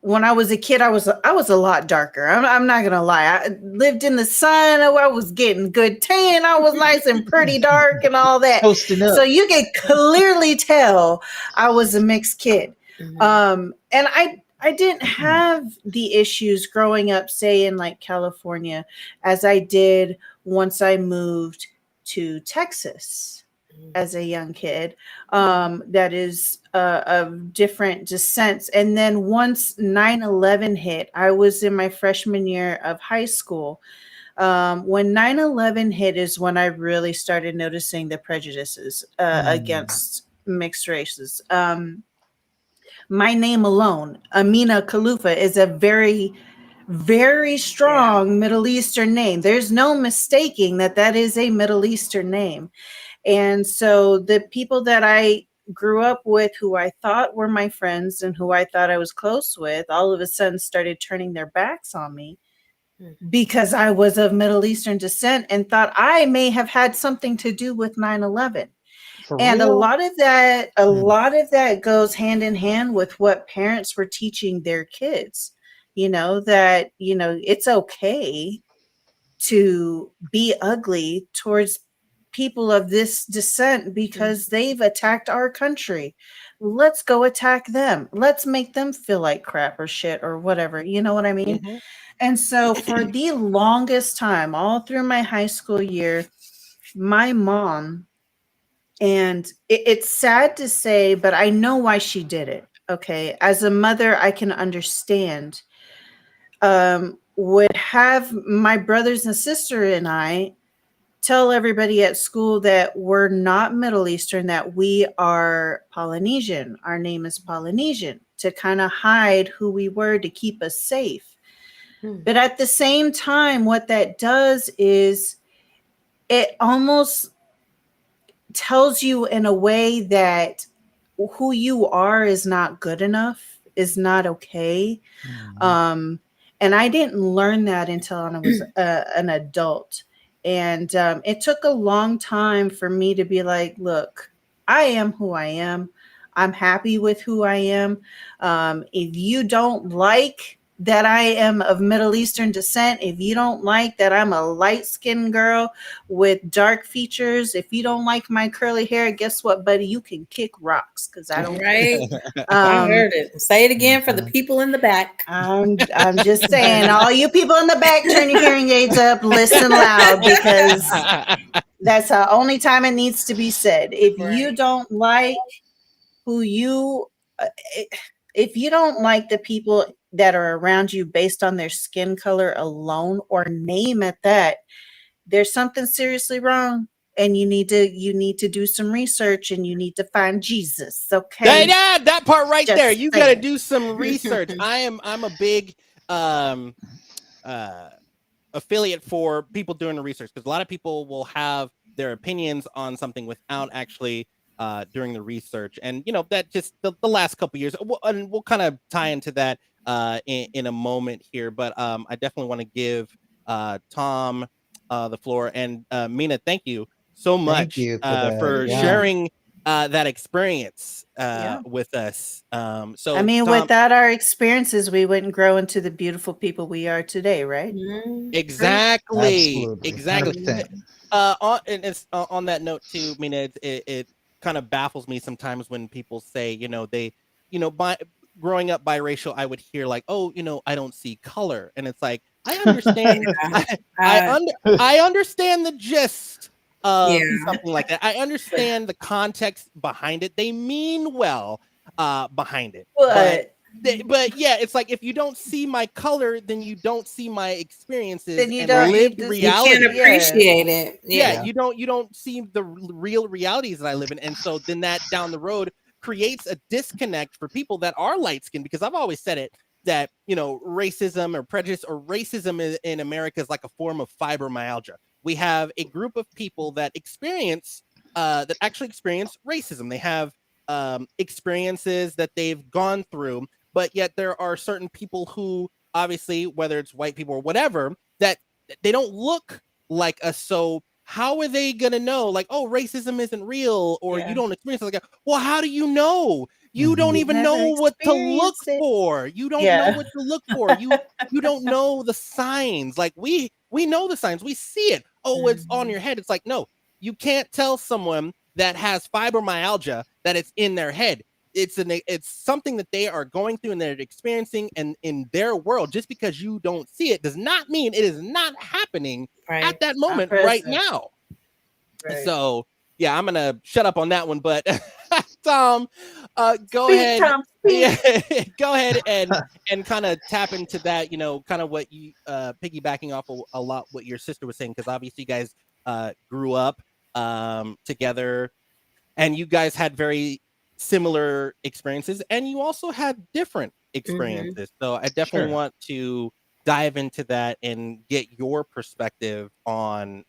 when I was a kid, I was a lot darker. I'm not gonna lie. I lived in the sun. I was getting good tan. I was nice and pretty dark and all that. Toasting up. So you can clearly tell I was a mixed kid. Mhm. And I didn't have the issues growing up, say in like California, as I did once I moved to Texas as a young kid, that is of different descents. And then once 9/11 hit, I was in my freshman year of high school. When 9/11 hit is when I really started noticing the prejudices against mixed races. My name alone, Amina Khalifa, is a very, very strong Middle Eastern name. There's no mistaking that is a Middle Eastern name. And so the people that I grew up with, who I thought were my friends and who I thought I was close with, all of a sudden started turning their backs on me because I was of Middle Eastern descent and thought I may have had something to do with 9/11. For And a real? lot of that goes hand in hand with what parents were teaching their kids. That it's okay to be ugly towards people of this descent because they've attacked our country. Let's go attack them. Let's make them feel like crap or shit or whatever. You know what I mean? Mhm. And so for the longest time, all through my high school year, my mom, and it's sad to say, but I know why she did it. Okay. As a mother, I can understand. Would have my brothers and sister and I tell everybody at school that we're not Middle Eastern, that we are Polynesian. Our name is Polynesian, to kind of hide who we were, to keep us safe. But at the same time, what that does is it almost tells you in a way that who you are is not good enough, is not okay. Um, and I didn't learn that until I was an adult. And it took a long time for me to be like, look, I am who I am. I'm happy with who I am. If you don't like that I am of Middle Eastern descent, if you don't like that I'm a light-skinned girl with dark features, if you don't like my curly hair, guess what, buddy? You can kick rocks because I don't. Right. I heard it. Say it again for the people in the back. I'm just saying, all you people in the back, turn your hearing aids up, listen loud, because that's the only time it needs to be said. If you don't like who you, uh, if you don't like the people that are around you based on their skin color alone, or name at that, there's something seriously wrong. And you need to do some research, and you need to find Jesus. Okay. That part right Just there. You got to saying. do some research. I'm a big uh affiliate for people doing the research, because a lot of people will have their opinions on something without actually doing the research. And that just the last couple years, and we'll kind of tie into that in a moment here. But I definitely want to give Tom the floor. And Mina, thank you so Thank much you for that. for Yeah. sharing that experience Yeah. with us. I mean, Tom, without our experiences, we wouldn't grow into the beautiful people we are today, right? exactly, Absolutely. exactly. 100%. On that note too, I mean, it kind of baffles me sometimes when people say, they, by growing up biracial, I would hear like, oh, I don't see color, and it's like, I understand, Uh, I understand the gist yeah. of something like that. I understand the context behind it. They mean well behind it, but yeah, it's like, if you don't see my color, then you don't see my experiences Then you and don't. lived You can't reality. appreciate it. Yeah, Yeah. you don't see the real realities that I live in, and so then that down the road creates a disconnect for people that are light skinned. Because I've always said it, that racism or prejudice or racism in America is like a form of fibromyalgia. We have a group of people that actually experience racism. They have experiences that they've gone through, but yet there are certain people who, obviously, whether it's white people or whatever, that they don't look like us. So how are they gonna know, like, oh, racism isn't real, or you don't experience it? Like, well, how do you know? You don't even Never know what to look experienced it. for. You don't know what to look for. You don't know the signs. Like, we know the signs. We see it. Oh, it's on your head. It's like, no, you can't tell someone that has fibromyalgia that it's in their head. It's something that they are going through and they're experiencing, and in their world. Just because you don't see it does not mean it is not happening at that moment right now. Right. So yeah, I'm gonna shut up on that one. But Tom, go Speak, ahead. Tom, speak. Yeah, go ahead and kind of tap into that. Kind of what you piggybacking off a lot what your sister was saying, because obviously you guys grew up together, and you guys had very similar experiences, and you also had different experiences. So I definitely want to dive into that and get your perspective on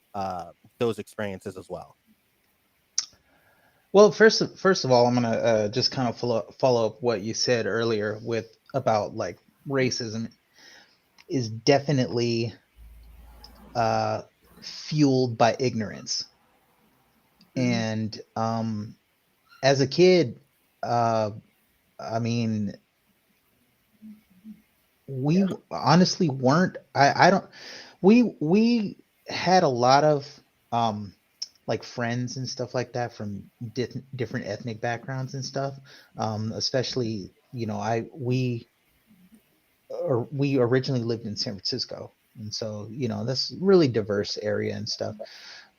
those experiences as well. Well, first of all, I'm gonna just kind of follow up what you said earlier about like racism is definitely fueled by ignorance. And as a kid, I mean, we honestly weren't. I don't. We had a lot of like friends and stuff like that from different ethnic backgrounds and stuff. Especially, we originally lived in San Francisco, and so that's really diverse area and stuff.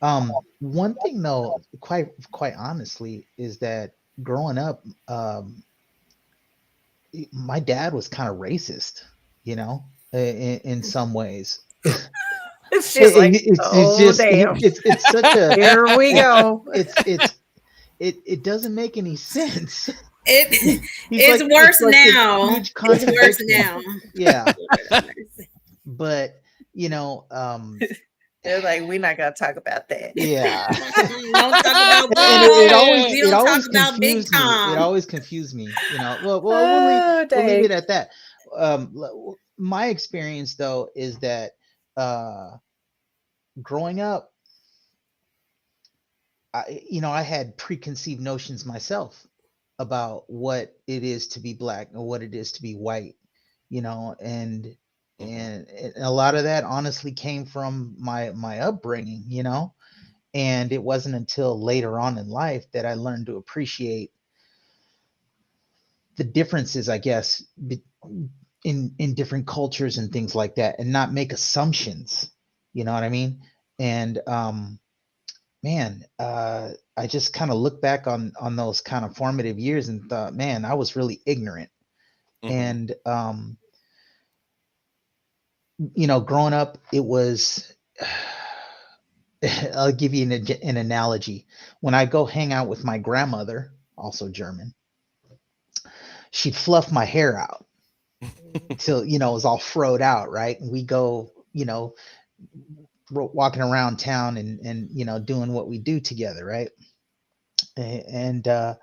One thing though, quite honestly, is that growing up, my dad was kind of racist, in some ways. She's like, It's oh just damn, it's such a here we go. it doesn't make any sense. It's worse now. Huge It's worse contradiction. now. Yeah, but They're like, we're not gonna talk about that. yeah. Don't talk about And boys. We it don't always talk about Big confused me. Tom. It always confused me. Well, Oh, we'll leave it dang. at that. My experience though is that growing up, I had preconceived notions myself about what it is to be black and what it is to be white, and a lot of that honestly came from my upbringing, and it wasn't until later on in life that I learned to appreciate the differences, I guess, in different cultures and things like that, and not make assumptions. You know what I mean? And man, I just kind of look back on those kind of formative years and thought, man, I was really ignorant. And growing up, it was. I'll give you an analogy. When I go hang out with my grandmother, also German, she'd fluff my hair out till it was all froed out, right? And we go, walking around town and doing what we do together, right? And I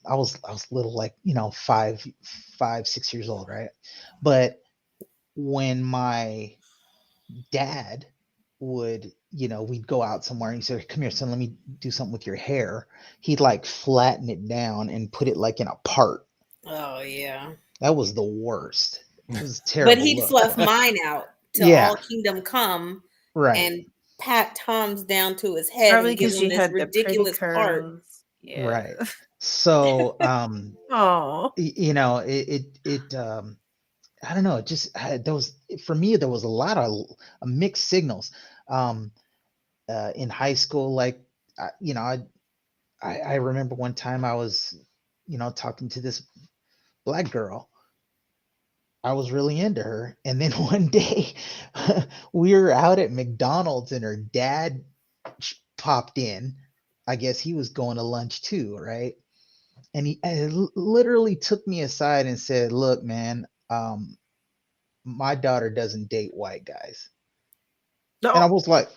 was little, like 6 years old, right? But when my dad would, we'd go out somewhere and he said, come here, son, let me do something with your hair. He'd like flatten it down and put it like in a part. Oh yeah. That was the worst. It was terrible. But he'd fluff mine out till all kingdom come, right? And pat Tom's down to his head. Probably and give because him you this had ridiculous the part. Yeah. Right. So oh, it I don't know. It just for me, there was a lot of mixed signals. In high school, like, I remember one time I was, talking to this black girl. I was really into her. And then one day we were out at McDonald's and her dad popped in. I guess he was going to lunch too, right? And he literally took me aside and said, look, man, my daughter doesn't date white guys. No. And I was like,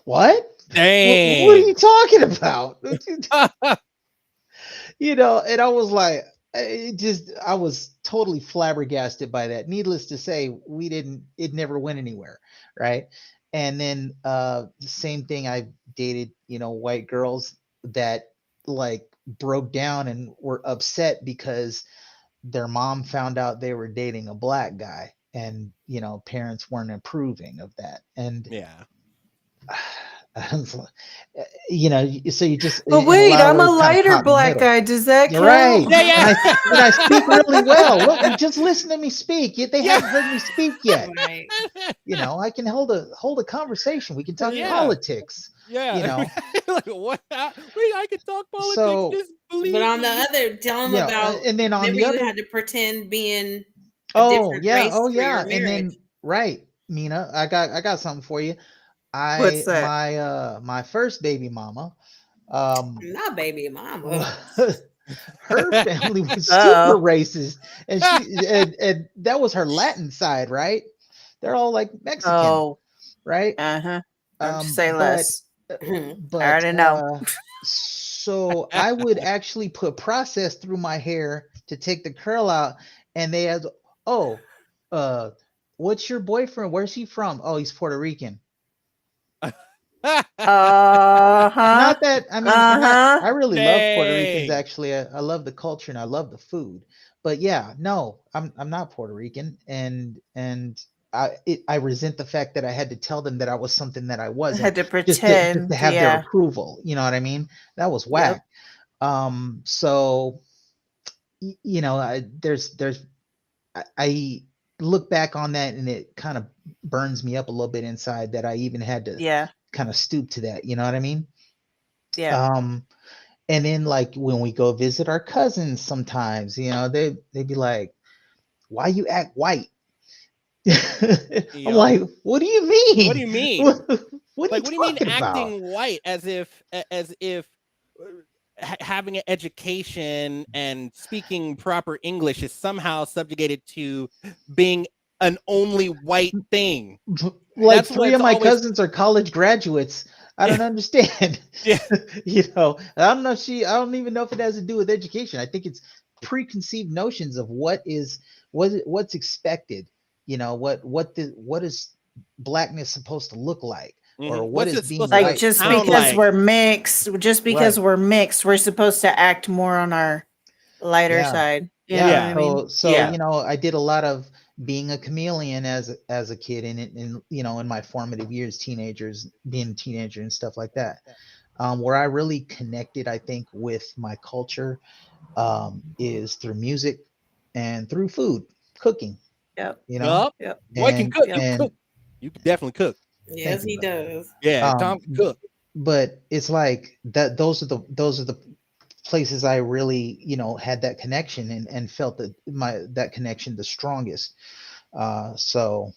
what? Dang. What are you talking about? And I was like, I was totally flabbergasted by that. Needless to say, it never went anywhere. Right. And then the same thing, I dated, white girls that like broke down and were upset because their mom found out they were dating a black guy, and parents weren't approving of that. And yeah. So you just. But wait, I'm a lighter black guy. Does that count? Right. Yeah. And I speak really well. Look, just listen to me speak. They haven't heard me speak yet. Right. I can hold a conversation. We can talk politics. Yeah. Like, what? I can talk politics. So, just believe but on me. the other, tell them about. And then on the other, you had to pretend being. Oh yeah. And then right, Mina, I got something for you. What's that? My first baby mama. Not baby mama. Her family was super racist, and and that was her Latin side, right? They're all like Mexican, right? Don't say less. But I already know. So I would actually put process through my hair to take the curl out, and they had, what's your boyfriend? Where's he from? Oh, he's Puerto Rican. Not that I mean, and I really love Puerto Ricans. Dang. Actually, I love the culture and I love the food. But yeah, no, I'm not Puerto Rican, and I resent the fact that I had to tell them that I was something that I wasn't Had to just to pretend. have their Yeah. approval. You know what I mean? That was Yep. whack. So you know, I look back on that and it kind of burns me up a little bit inside that I even had to Yeah. kind of stoop to that. You know what I mean? Yeah. And then like when we go visit our cousins sometimes, you know, they'd be like, why you act white? I'm Yep. like, what do you mean? What do you mean? What are Like, you what do you mean talking about? acting white? As if having an education and speaking proper English is somehow subjugated to being an only white thing. Like That's three what's of my always cousins are college graduates. I don't understand. yeah. You know, I don't know. I don't even know if it has to do with education. I think it's preconceived notions of what's expected. You know, what is blackness supposed to look like, or what What's is it being supposed to Like white just sound supposed to because like? we're mixed, Right. we're supposed to act more on our lighter Yeah. side. You Yeah. know what I mean? So Yeah. you know, I did a lot of being a chameleon as a kid in you know in my formative years, being a teenager and stuff like that. Where I really connected, I think, with my culture is through music and through food, cooking. Yep. You know, Yup. Yep. Boy can and cook. You Yep. can and cook. You can definitely cook. Yes, thank you, he brother. does. Yeah, Tom can cook. But it's like that. Those are the places I really, you know, had that connection and felt that connection the strongest. So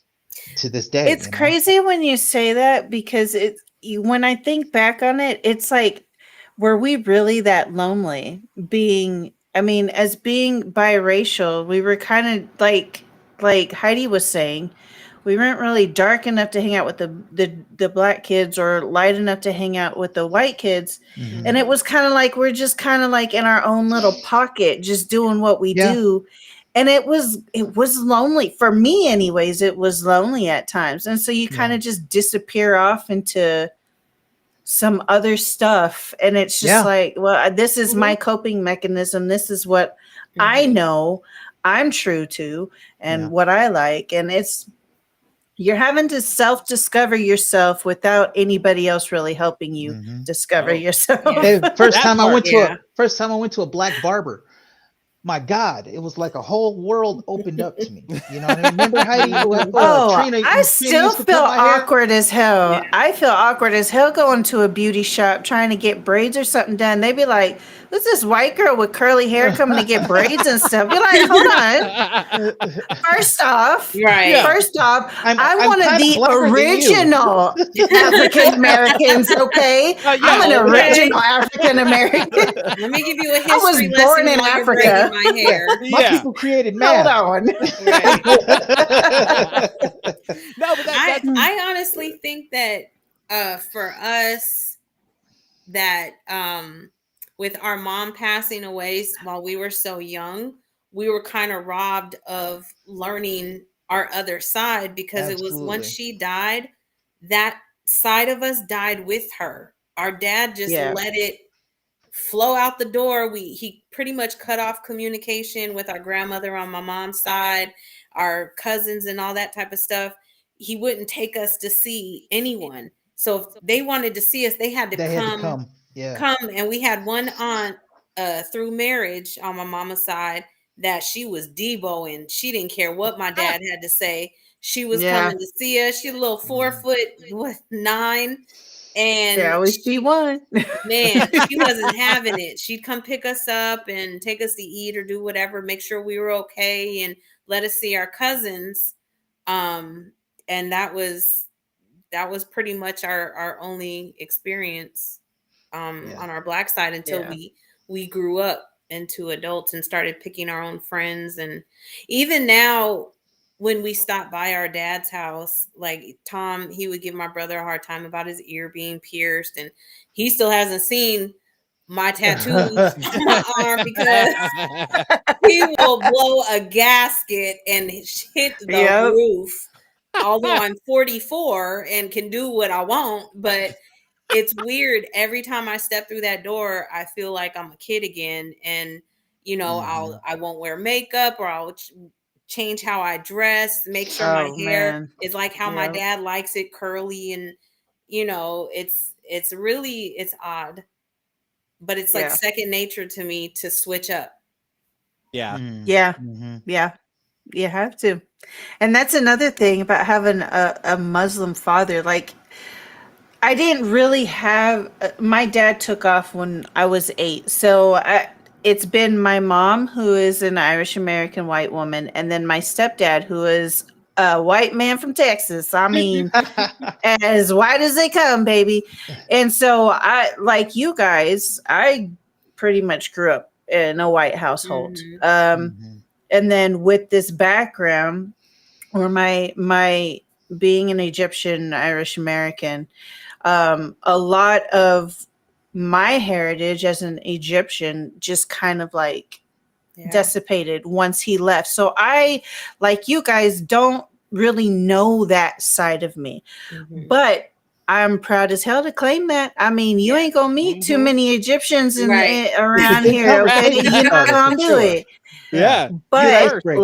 to this day, It's you know. crazy when you say that because when I think back on it, it's like, were we really that lonely I mean, as being biracial, we were kind of like Heidi was saying, we weren't really dark enough to hang out with the black kids or light enough to hang out with the white kids. Mhm. And it was kind of like we're just kind of like in our own little pocket, just doing what we Yeah. do. And it was lonely for me anyways. It was lonely at times. And so you kind Yeah. of just disappear off into some other stuff, and it's just Yeah. like, well, this is my coping mechanism. This is what I know I'm true to and Yeah. what I like. And you're having to self-discover yourself without anybody else really helping you Mhm. discover Oh, yourself. Yeah. Hey, first That time I part. went to Yeah. a black barber. My God, it was like a whole world opened up to me. You know what I mean? Remember Heidi? Oh, Trina I Trina still used to cut feel my hair. awkward as hell. Yeah. I feel awkward as hell going to a beauty shop trying to get braids or something done. They'd be like, "Who's this white girl with curly hair coming to get braids and stuff?" You're like, "Hold on. First off, Right. Yeah. I I'm wanted kinda the blacker than you. original African Americans, okay? Yeah. I'm an Okay. original African American. Let me give you a I was history born lesson in while you're Africa. braiding my hair. My Yeah. people created Hold math. on. Right. No, but that's I honestly think that for us that with our mom passing away while we were so young, we were kind of robbed of learning our other side because it was once Absolutely. she died, that side of us died with her. Our dad just Yeah. let it flow out the door. He pretty much cut off communication with our grandmother on my mom's side, our cousins and all that type of stuff. He wouldn't take us to see anyone. So if they wanted to see us, they had to They had to come come. Yeah. and we had one aunt through marriage on my mama's side that she was Debo and she didn't care what my dad had to say. She was Yeah. coming to see us. She's a little 4'9", and There always be one. man, she wasn't having it. She'd come pick us up and take us to eat or do whatever, make sure we were okay and let us see our cousins. And that was pretty much our only experience Yeah. on our black side until Yeah. we grew up into adults and started picking our own friends. And even now when we stop by our dad's house, like Tom, he would give my brother a hard time about his ear being pierced, and he still hasn't seen my tattoos on my arm because he will blow a gasket and hit the Yep. roof. Although I'm 44 and can do what I want, but it's weird. Every time I step through that door, I feel like I'm a kid again. And, you know, I won't wear makeup, or I'll change how I dress, make sure my Oh, hair man. is like how my Yeah. dad likes it, curly. And, you know, it's odd, but it's like Yeah. second nature to me to switch up. Yeah. Yeah. Mhm. Yeah. You have to. And that's another thing about having a Muslim father. Like, I didn't really have. My dad took off when I was 8, so it's been my mom, who is an Irish American white woman, and then my stepdad, who is a white man from Texas. I mean, as white as they come, baby. And so I, like you guys, I pretty much grew up in a white household. And then with this background, or my being an Egyptian Irish American, a lot of my heritage as an Egyptian just kind of like dissipated once he left. So I, like you guys, don't really know that side of me. But I'm proud as hell to claim that. I mean, you ain't gonna meet too many Egyptians Right. around Big here, okay? conversation You're not starter, gonna for do sure. it. Yeah. But Icebreaker.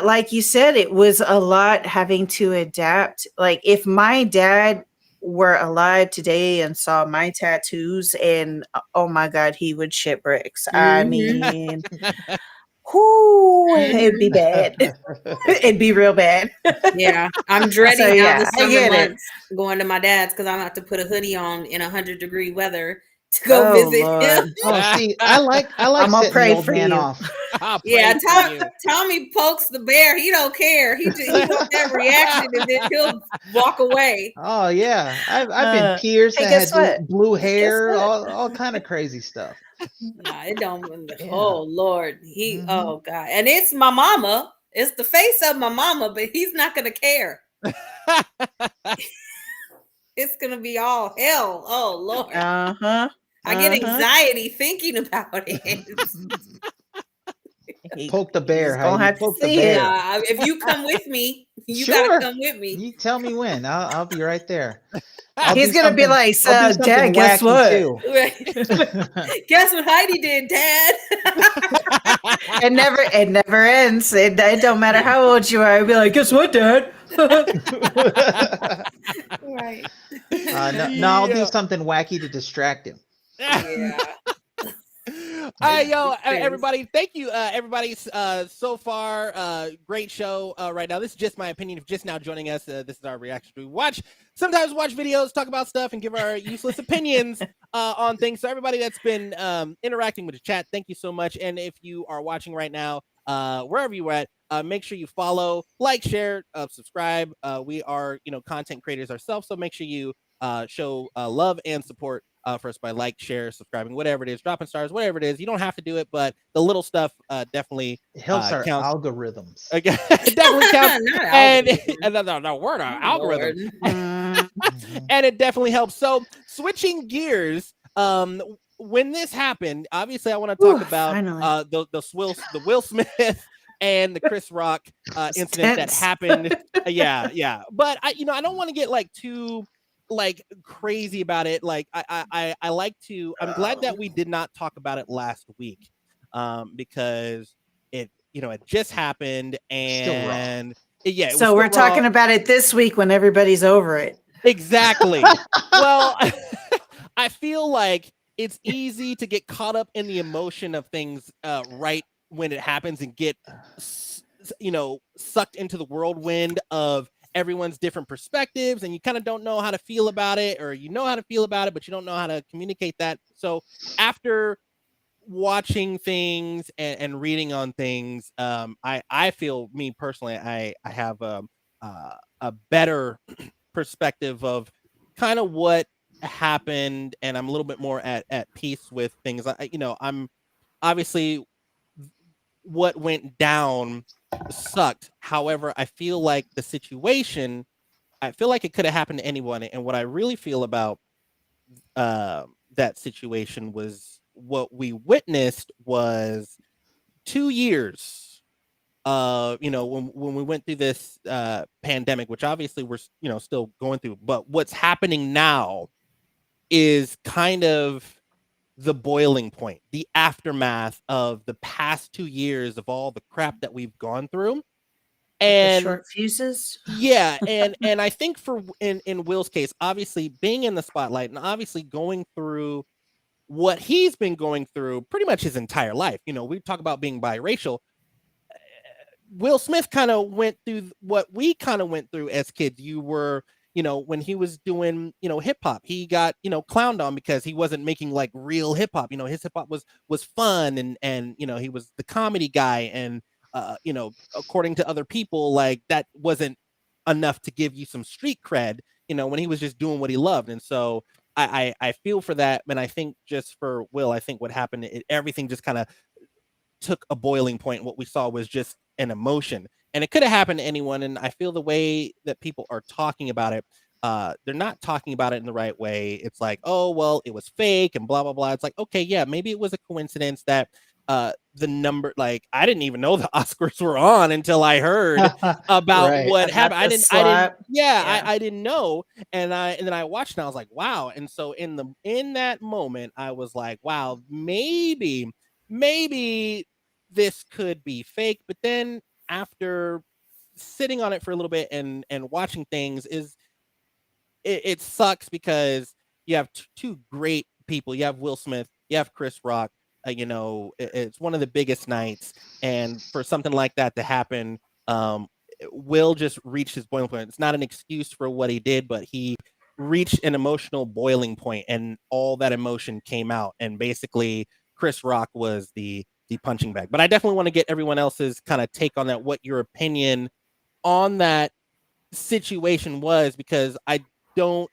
like you said, it was a lot having to adapt. Like, if my dad were alive today and saw my tattoos, and oh my God, he would shit bricks. I mean, whoo, it'd be bad. It'd be real bad. Yeah, I'm dreading So, now yeah, the I summer get it. months going to my dad's, because I'm gonna have to put a hoodie on in 100-degree weather to go Oh, visit Lord. him. Oh, see, I like I'm gonna setting the pray old for man you. off. I'll Yeah, pray for you. Tommy pokes the bear. He don't care. He wants that reaction, and then he'll walk away. Oh yeah, I've been pierced. Hey, I guess had what? blue Guess hair, what? all kind of crazy stuff. Nah, it don't. Yeah. Oh Lord, Mhm. Oh God, and it's my mama. It's the face of my mama, but he's not gonna care. It's gonna be all hell. Oh Lord, Uh-huh. I get Uh-huh. anxiety thinking about it. Poke the You bear, just gonna Heidi. have to Poke the see bear. it. Nah, if you come with me, you gotta Sure. come with me. You tell me when. I'll be right there. I'll He's do gonna be something. like, I'll do so, something Dad, guess wacky what? too. Guess what Heidi did, Dad? It never ends. It don't matter how old you are. I'll be like, guess what, Dad? Right. No, I'll do something wacky to distract him. Yeah. All right, yo, Serious. everybody. Thank you, everybody. So far, great show right now. This is just my opinion. If just now joining us, this is our reaction. We sometimes watch videos, talk about stuff, and give our useless opinions on things. So everybody that's been interacting with the chat, thank you so much. And if you are watching right now, wherever you're at, make sure you follow, like, share, subscribe. We are, content creators ourselves, so make sure you show love and support for us by like, share, subscribing, whatever it is, dropping stars, whatever it is. You don't have to do it, but the little stuff definitely It helps our counts. algorithms. It definitely counts. Not And algorithm. the word Oh, algorithm. Lord. Mhm. And it definitely helps. So switching gears, when this happened, obviously I want to talk about finally. the Will Smith and the Chris Rock incident that tense. happened. Yeah. But I don't want to get like too like crazy about it. Like I like to. I'm glad that we did not talk about it last week, because it just happened, Still raw. and it was So still we're raw. talking about it this week when everybody's over it. Exactly. Well, I feel like it's easy to get caught up in the emotion of things right when it happens and get sucked into the whirlwind of everyone's different perspectives, and you kind of don't know how to feel about it, or you know how to feel about it, but you don't know how to communicate that. So after watching things and reading on things, I feel, me personally, I have a better perspective of kind of what happened, and I'm a little bit more at peace with things. I'm obviously, what went down sucked. However, I feel like the situation, I feel like it could have happened to anyone. And what I really feel about that situation was what we witnessed was 2 years. When we went through this pandemic, which obviously we're still going through, but what's happening now is kind of the boiling point, the aftermath of the past 2 years of all the crap that we've gone through. With the And short fuses. yeah, and I think for in Will's case, obviously being in the spotlight and obviously going through what he's been going through pretty much his entire life. You know, we talk about being biracial. Will Smith kind of went through what we kind of went through as kids. You were, you know, when he was doing, you know, hip hop, he got, you know, clowned on because he wasn't making like real hip hop. You know, his hip hop was fun, and you know, he was the comedy guy, and you know, according to other people, like that wasn't enough to give you some street cred, you know, when he was just doing what he loved. And so I feel for that. And I think just for Will, I think what happened, everything just kind of took a boiling point. What we saw was just an emotion, and it could have happened to anyone. And I feel the way that people are talking about it, they're not talking about it in the right way. It's like, oh well, it was fake and blah blah blah. It's like, okay, yeah, maybe it was a coincidence that the number, like, I didn't even know the Oscars were on until I heard about Right. what About happened. the I didn't slap. yeah, Yeah. I didn't know. And then I watched and I was like, wow. And so in that moment I was like, wow, maybe this could be fake. But then after sitting on it for a little bit and watching things, it sucks because you have two great people. You have Will Smith, you have Chris Rock. You know, it's one of the biggest nights, and for something like that to happen, Will just reached his boiling point. It's not an excuse for what he did, but he reached an emotional boiling point, and all that emotion came out. And basically, Chris Rock was the punching bag. But I definitely want to get everyone else's kind of take on that. What your opinion on that situation was, because I don't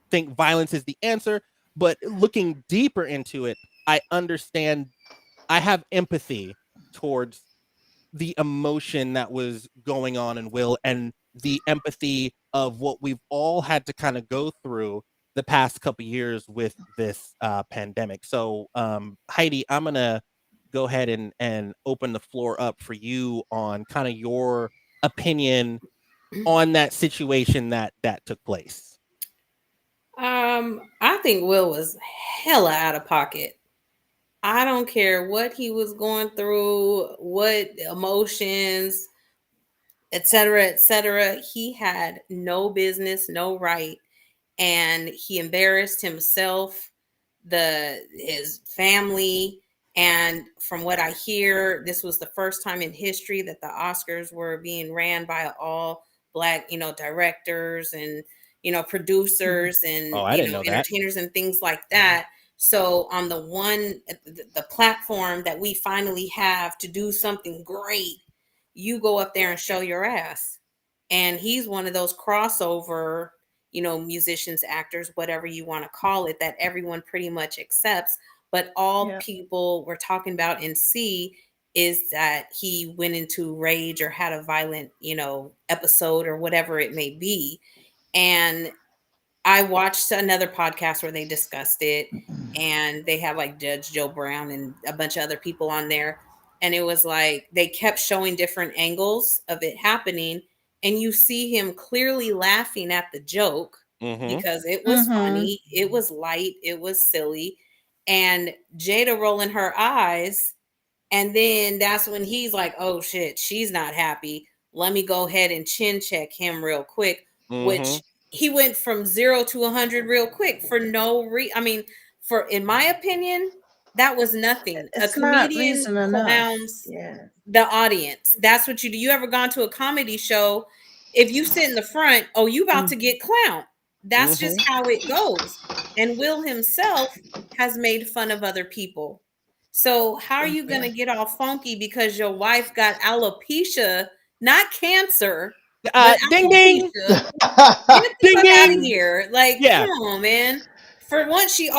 think violence is the answer, but looking deeper into it, I understand. I have empathy towards the emotion that was going on in Will, and the empathy of what we've all had to kind of go through the past couple years with this pandemic. So, Heidi, I'm gonna go ahead and open the floor up for you on kind of your opinion on that situation that took place. I think Will was hella out of pocket. I don't care what he was going through, what emotions, etc., etc. He had no business, no right, and he embarrassed himself, his family. And from what I hear, this was the first time in history that the Oscars were being ran by all Black, directors and producers Oh, and I didn't know that. entertainers and things like that. So on the platform that we finally have to do something great, you go up there and show your ass. And he's one of those crossover, musicians, actors, whatever you want to call it, that everyone pretty much accepts. But all Yeah. people were talking about and see is that he went into rage or had a violent, episode or whatever it may be. And I watched another podcast where they discussed it, and they have like Judge Joe Brown and a bunch of other people on there. And it was like they kept showing different angles of it happening, and you see him clearly laughing at the joke Mm-hmm. because it was Mhm. funny, it was light, it was silly, and Jada rolling her eyes. And then that's when he's like, oh shit, she's not happy. Let me go ahead and chin check him real quick, Mm-hmm. which he went from 0 to 100 real quick for no I mean, in my opinion, that was nothing. A It's not comedian reason enough. clowns Yeah. the audience. That's what you do. You ever gone to a comedy show? If you sit in the front, oh, you about to get clowned. That's just how it goes. And Will himself has made fun of other people. So how are you going to get all funky because your wife got alopecia, not cancer, but Ding ding. alopecia? Get the Ding fuck out of ding. here. Like, Yeah. come on, man. For once, she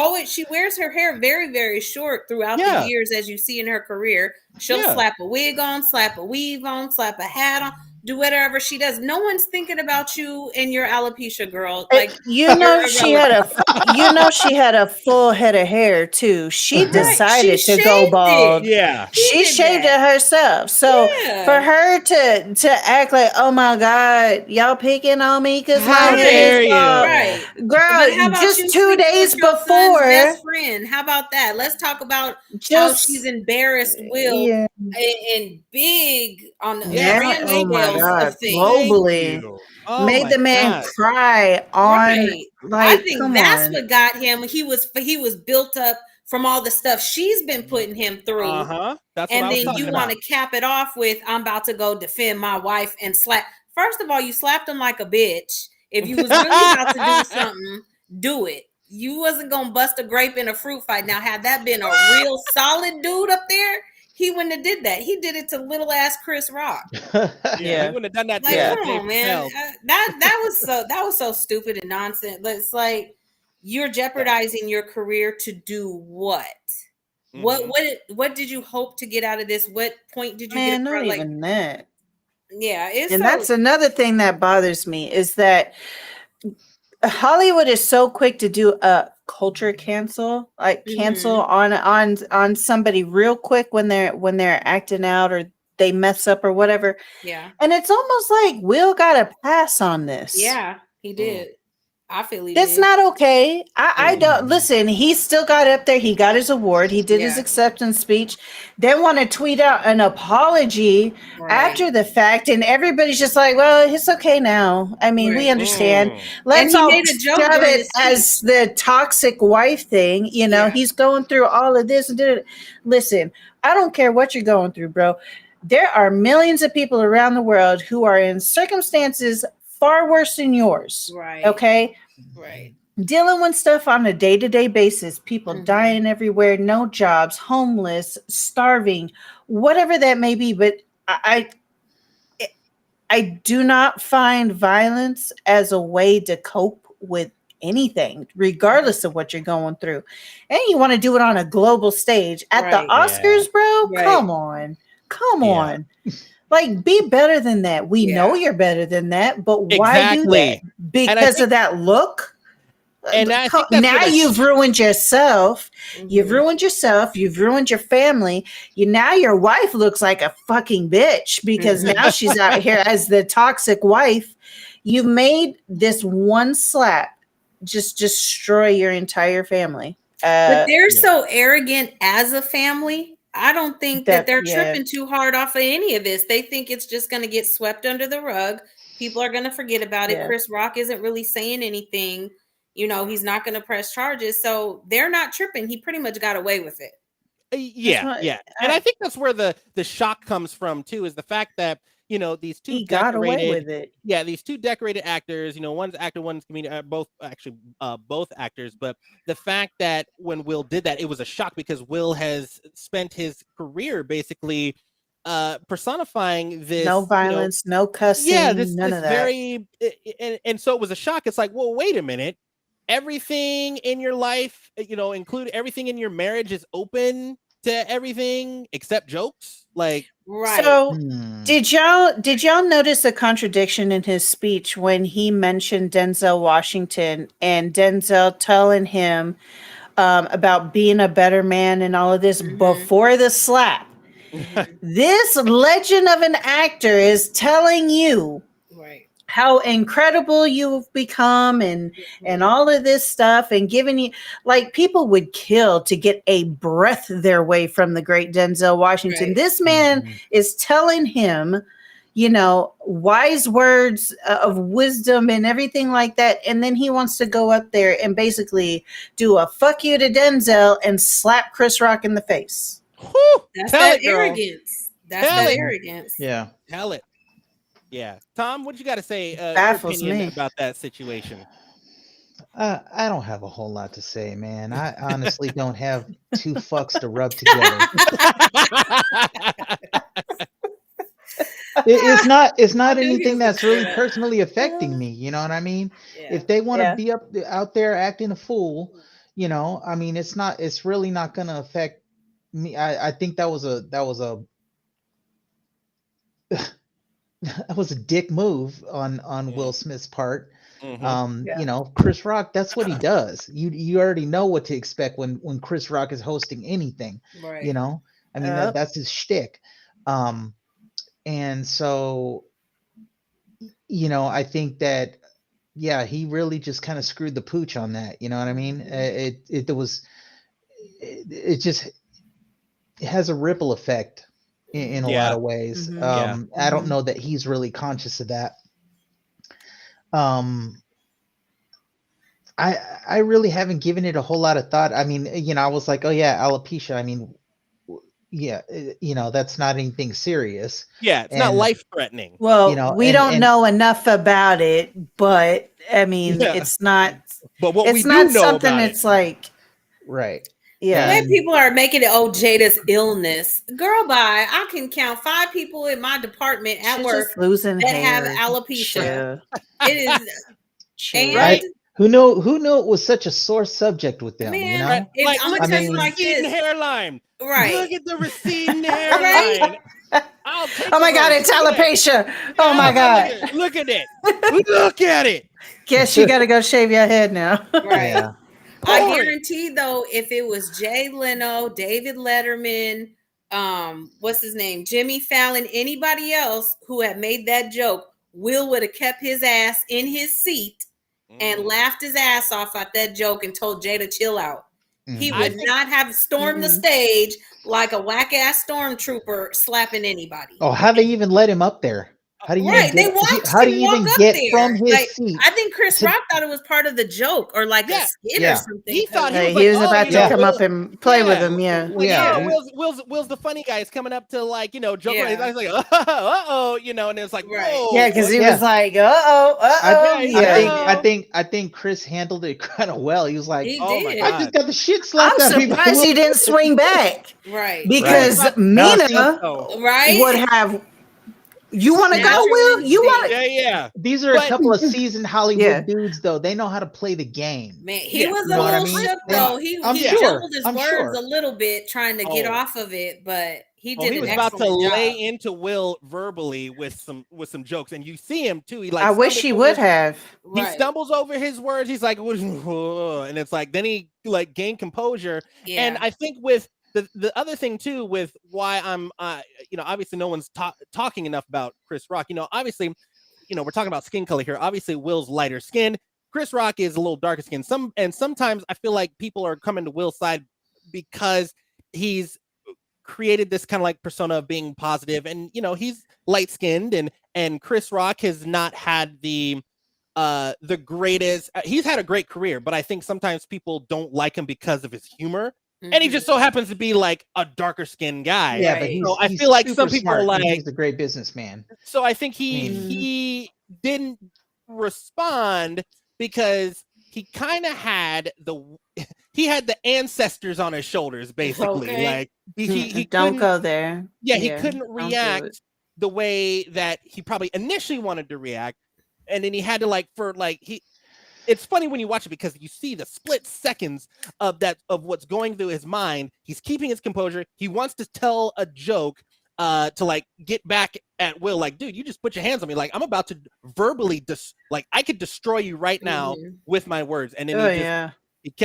wears her hair very, very short throughout the Yeah. years, as you see in her career. She'll Yeah. slap a wig on, slap a weave on, slap a hat on. do whatever she does. No one's thinking about you and your alopecia, girl. Like You know, you're she had irrelevant. she had a full head of hair too. She Right. She decided to go shaved bald. it. Yeah. She She did shaved that. it herself. So for Yeah. her to act like, oh my God, y'all picking on me because my How head is dare bald. you? Right. But how Girl, about just you 2 sleeping with days your son's before, best friend? How about that? Let's talk about how she's just embarrassed Will yeah. and big on Yes. Now, grand oh my scales of God, things. Thank globally you. Oh made my the man God. cry on, Right. I like, think come that's on. what got him. He was built up from all the stuff she's been putting him through. Uh-huh. That's what I And was then talking you want about. to cap it off with, I'm about to go defend my wife and slap. First of all, you slapped him like a bitch. If you was really about to do something, do it. You wasn't gonna bust a grape in a fruit fight. Now, had that been a real solid dude up there, he wouldn't have did that. He did it to little ass Chris Rock. Yeah, he Yeah. wouldn't have done that Like, to Yeah. come Dave on, man. Chappelle. That was so stupid and nonsense. It's like you're jeopardizing your career to do what? Mhm. What did you hope to get out of this? What point did you get Man, not across? Like, even that. yeah, it's And so that's another thing that bothers me is that Hollywood is so quick to do a culture cancel, like cancel mhm. on somebody real quick when they're acting out or they mess up or whatever. Yeah. And it's almost like Will got a pass on this. Yeah, he Mm. did. I feel he That's did. not okay. I Mm-mm. don't listen. He still got up there. He got his award. He did his Yeah. acceptance speech. Then want to tweet out an apology Right. after the fact, and everybody's just like, "Well, it's okay now. I mean, we Right. understand. Mm. And Let's he all made a joke shove during it his as speech. the toxic wife thing." You know, Yeah. he's going through all of this and did it. Listen, I don't care what you're going through, bro. There are millions of people around the world who are in circumstances far worse than yours. Right. Okay, Right. dealing with stuff on a day-to-day basis, people Mhm. dying everywhere, no jobs, homeless, starving, whatever that may be. But I do not find violence as a way to cope with anything, regardless of what you're going through. And you want to do it on a global stage at the Right. Yeah. Oscars, bro. Right. Come Yeah. on, like, be better than that. We know Yeah. you're better than that, but why do that? Exactly. And I Because think of that look? that's where Now the you've ruined yourself. You've Mhm. ruined yourself. You've ruined your family. Now your wife looks like a fucking bitch because Mhm. now she's out here as the toxic wife. You made this one slap just destroy your entire family. But they're yeah. so arrogant as a family. I don't think that That they're yeah, tripping too hard off of any of this. They think it's just going to get swept under the rug. People are going to forget about it. yeah. Chris Rock isn't really saying anything. You know, he's not going to press charges. So they're not tripping. He pretty much got away with it. That's Yeah, what yeah. And I think that's where the shock comes from too, is the fact that, these two he got away decorated with it. these two decorated actors, one's actor, one's comedian, both actually both actors, but the fact that when Will did that, it was a shock because Will has spent his career basically personifying No this, violence, no yeah, cussing, none this of that. very and so it was a shock. It's like, well, wait a minute. Everything in your life, include everything in your marriage is open to everything except jokes. Like, Right. So Hmm. did y'all notice a contradiction in his speech when he mentioned Denzel Washington and Denzel telling him about being a better man and all of this Mhm. before the slap? Mhm. This legend of an actor is telling you Right. how incredible you've become and Mhm. all of this stuff and giving you, like, people would kill to get a breath their way from the great Denzel Washington. Right. This man Mhm. is telling him, wise words of wisdom and everything like that, and then he wants to go up there and basically do a fuck you to Denzel and slap Chris Rock in the face. whew, That's tell that it, girl. arrogance. That's Tell that it. Mhm. arrogance. Yeah. Tell it. Yeah. Tom, what you got to say? Your Baffles opinion me. about that situation? I don't have a whole lot to say, man. I honestly don't have two fucks to rub together. It's I not knew he anything was gonna that's say really that. personally affecting me. You know what I mean? Yeah. If they want to Yeah. be out there acting a fool, I mean, it's really not going to affect me. I think that was a that was a dick move on Will Smith's part. Mhm. You know, Chris Rock, that's what he does. You already know what to expect when Chris Rock is hosting anything. Right. You know, I mean Yep. that's his shtick. And so, you know, I think that yeah, he really just kind of screwed the pooch on that. You know what I mean? It just it has a ripple effect in a lot Yeah. of ways. Mhm. Yeah. I don't Mhm. know that he's really conscious of that. Um, I really haven't given it a whole lot of thought. I mean, you know, I was like, oh yeah, alopecia. I mean, yeah, you know, that's not anything serious. Yeah. It's not And life threatening. you Well, know, we don't and know enough about it, but I mean, Yeah. it's not But what we it's do not know something about it. that's like, right. yeah. The way And people are making it, oh, Jada's illness. Girl, bye. I can count 5 people in my department at She's work just losing that have hair. alopecia. Chill. It is, Chill. right, and who knew it was such a sore subject with them, you man, Right. know? it's, Like, I'm look gonna I at tell this you mean, like receding this, hairline. right? Look at the receding Right? hairline. I'll take Oh my a God, it's roast. Look at alopecia. Oh my that. God. Look at it. Look at it. Guess you got to go shave your head now. Right. yeah. I Pour it. guarantee though, if it was Jay Leno, David Letterman, what's his name, Jimmy Fallon, anybody else who had made that joke, Will would have kept his ass in his seat and laughed his ass off at that joke and told Jay to chill out. He Mhm. I would think not have stormed the Mhm. stage like a whack ass stormtrooper slapping anybody. Oh, how they even let him up there? How do you even Right. They get watched how do him you walk even up get from there. his Like, seat I think Chris to Rock thought it was part of the joke or like a yeah. skit or yeah. something. He thought he Like, was he like, was oh, about you to know, Yeah. come Will. up and play with him. Yeah. Like, Yeah. oh, Will's the funny guy. He's coming up to, like, joke around. Yeah. I was like, oh, and it's like, Right. Yeah, whoa, because what? he Yeah. was like, uh-oh. Yeah, he's like, Yeah. I think Chris handled it kind of well. He was like, He oh my did. I just God. got the shit I'm slapped out of me by surprised Will he didn't Smith. swing back Right. Will was Right. because about Now see, Mina oh, would Right. have, you want to go, Snatch him Will? in the You want seat. to? yeah. these are a But couple of seasoned Yeah. Hollywood dudes though. They know how to play the game. Man, he yeah, was You a know what I little mean? shook They, though. God, I'm He yeah. sure. jumbled his I'm words a sure. little bit trying to get Oh, off of it, but he oh, did he an was about to excellent lay job. into Will verbally with some jokes, and you see him too. He I like wish stumbles he over. would have. He Right. stumbles over his words. He's like, "Whoa," and it's like then he like gained composure. And Yeah. I think with the other thing too, with why I'm, obviously no one's talking enough about Chris Rock. Obviously, we're talking about skin color here. Obviously, Will's lighter skin. Chris Rock is a little darker skin. Sometimes I feel like people are coming to Will's side because he's created this kind of like persona of being positive, and he's light skinned, and Chris Rock has not had the greatest. He's had a great career, but I think sometimes people don't like him because of his humor, and he Mhm. just so happens to be like a darker skinned guy. Yeah, but Right. So I he's feel like super some people are smart and like, he's a great businessman. so I think I mean, he didn't respond because he kind of had he had the ancestors on his shoulders, basically. Okay. Like he Don't couldn't, go there. yeah, he Yeah, couldn't don't do it. react the way that he probably initially wanted to react, and then he had to it's funny when you watch it because you see the split seconds of what's going through his mind. He's keeping his composure. He wants to tell a joke to like get back at Will, like, dude, you just put your hands on me, like I'm about to verbally like I could destroy you right now Mhm. with my words. And then Oh he just yeah.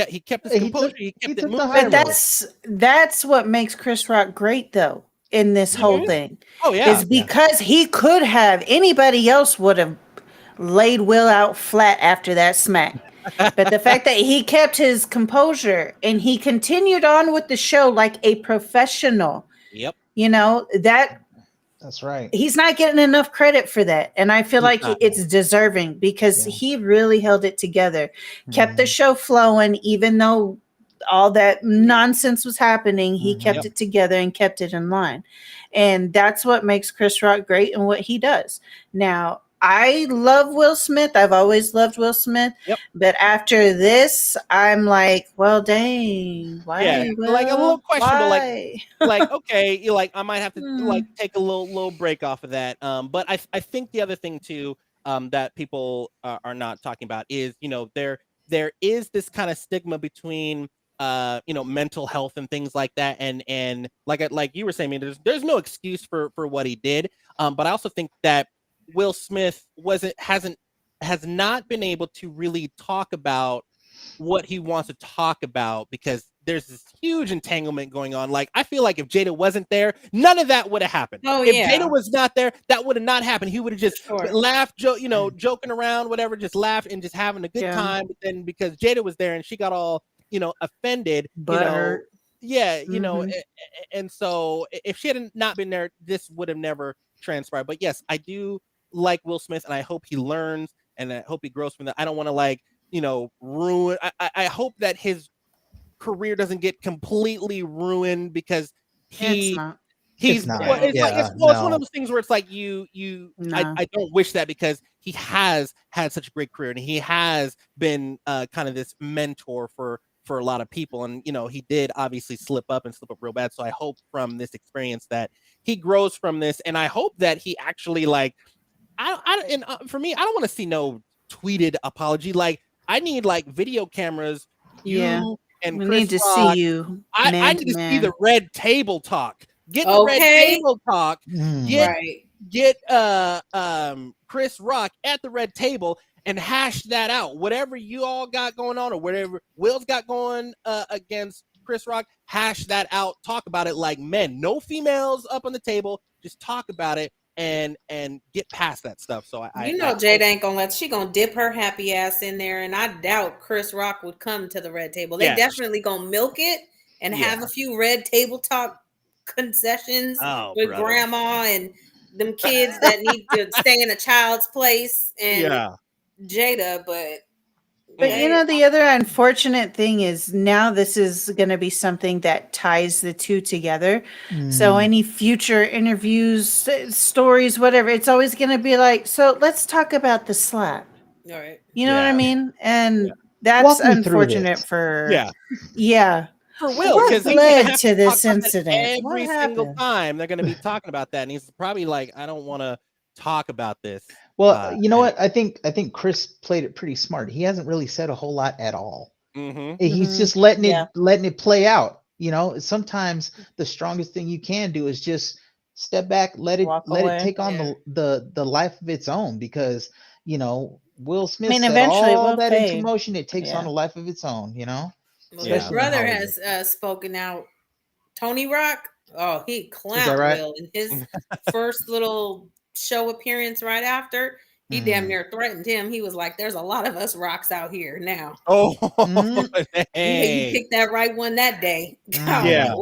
he kept his he composure. took He he kept it took the moving. high But road. that's what makes Chris Rock great though in this whole Mhm. thing. Oh yeah, Is because he could have, anybody else would have laid Will out flat after that smack. But the fact that he kept his composure and he continued on with the show like a professional, yep, that That's right. he's not getting enough credit for that. And I feel he's like not. it's deserving because Yeah. he really held it together, kept the Mhm. show flowing, even though all that nonsense was happening. He Mhm. kept Yep. it together and kept it in line. And that's what makes Chris Rock great and what he does. Now, I love Will Smith. I've always loved Will Smith. Yep. But after this, I'm like, well, dang, why? Yeah, Will? like a little questionable, Why? like okay, you like I might have to Hmm. take a little break off of that. But I think the other thing too that people are not talking about is there is this kind of stigma between mental health and things like that, and like you were saying, I mean, there's no excuse for what he did. But I also think that Will Smith has not been able to really talk about what he wants to talk about because there's this huge entanglement going on. Like, I feel like if Jada wasn't there, none of that would have happened. Oh, if yeah. Jada was not there, that would have not happened. He would have just For sure. laughed, joking around, whatever, just laughed and just having a good Yeah. time. But then because Jada was there and she got all, offended, Butthurt. yeah, Mhm. and so if she had not been there, this would have never transpired. But yes, I do like Will Smith, and I hope he learns, and I hope he grows from that. I don't want to ruin. I hope that his career doesn't get completely ruined because It's not. he's not. well, it's like Yeah, it's one of no. those things where it's like No. I don't wish that because he has had such a great career and he has been kind of this mentor for a lot of people, and he did obviously slip up real bad. So I hope from this experience that he grows from this, and I hope that he actually for me, I don't want to see no tweeted apology. Like, I need video cameras. Yeah. You and We Chris need to Rock. see you I man need to to see man. the red table talk. Get the red Okay. table talk. Get Right. Chris Rock at the red table and hash that out. Whatever you all got going on or whatever Will's got going against Chris Rock, hash that out. Talk about it like men. No females up on the table. Just talk about it and get past that stuff. So Jada ain't she gonna dip her happy ass in there, and I doubt Chris Rock would come to the red table. They definitely gonna milk it and have a few red table talk concessions with grandma and them kids that need to stay in a child's place and Jada, but the other unfortunate thing is now this is going to be something that ties the two together. So any future interviews, stories, whatever, it's always going to be like, so let's talk about the slap. All right. You know what I mean? And that's unfortunate for for Will, what because led to this incident. Every single time they're going to be talking about that, and he's probably like, I don't want to talk about this. Well, you know what? I think Chris played it pretty smart. He hasn't really said a whole lot at all. He's just letting it play out. Sometimes the strongest thing you can do is just step back, let it take on the life of its own, because Will Smith said eventually all that fade. into motion, it takes on a life of its own. Well, his brother has spoken out. Tony Rock, he clowned Will in his first little show appearance right after. He damn near threatened him. He was like, there's a lot of us Rocks out here now. Hey. You picked that right one that day. Yeah.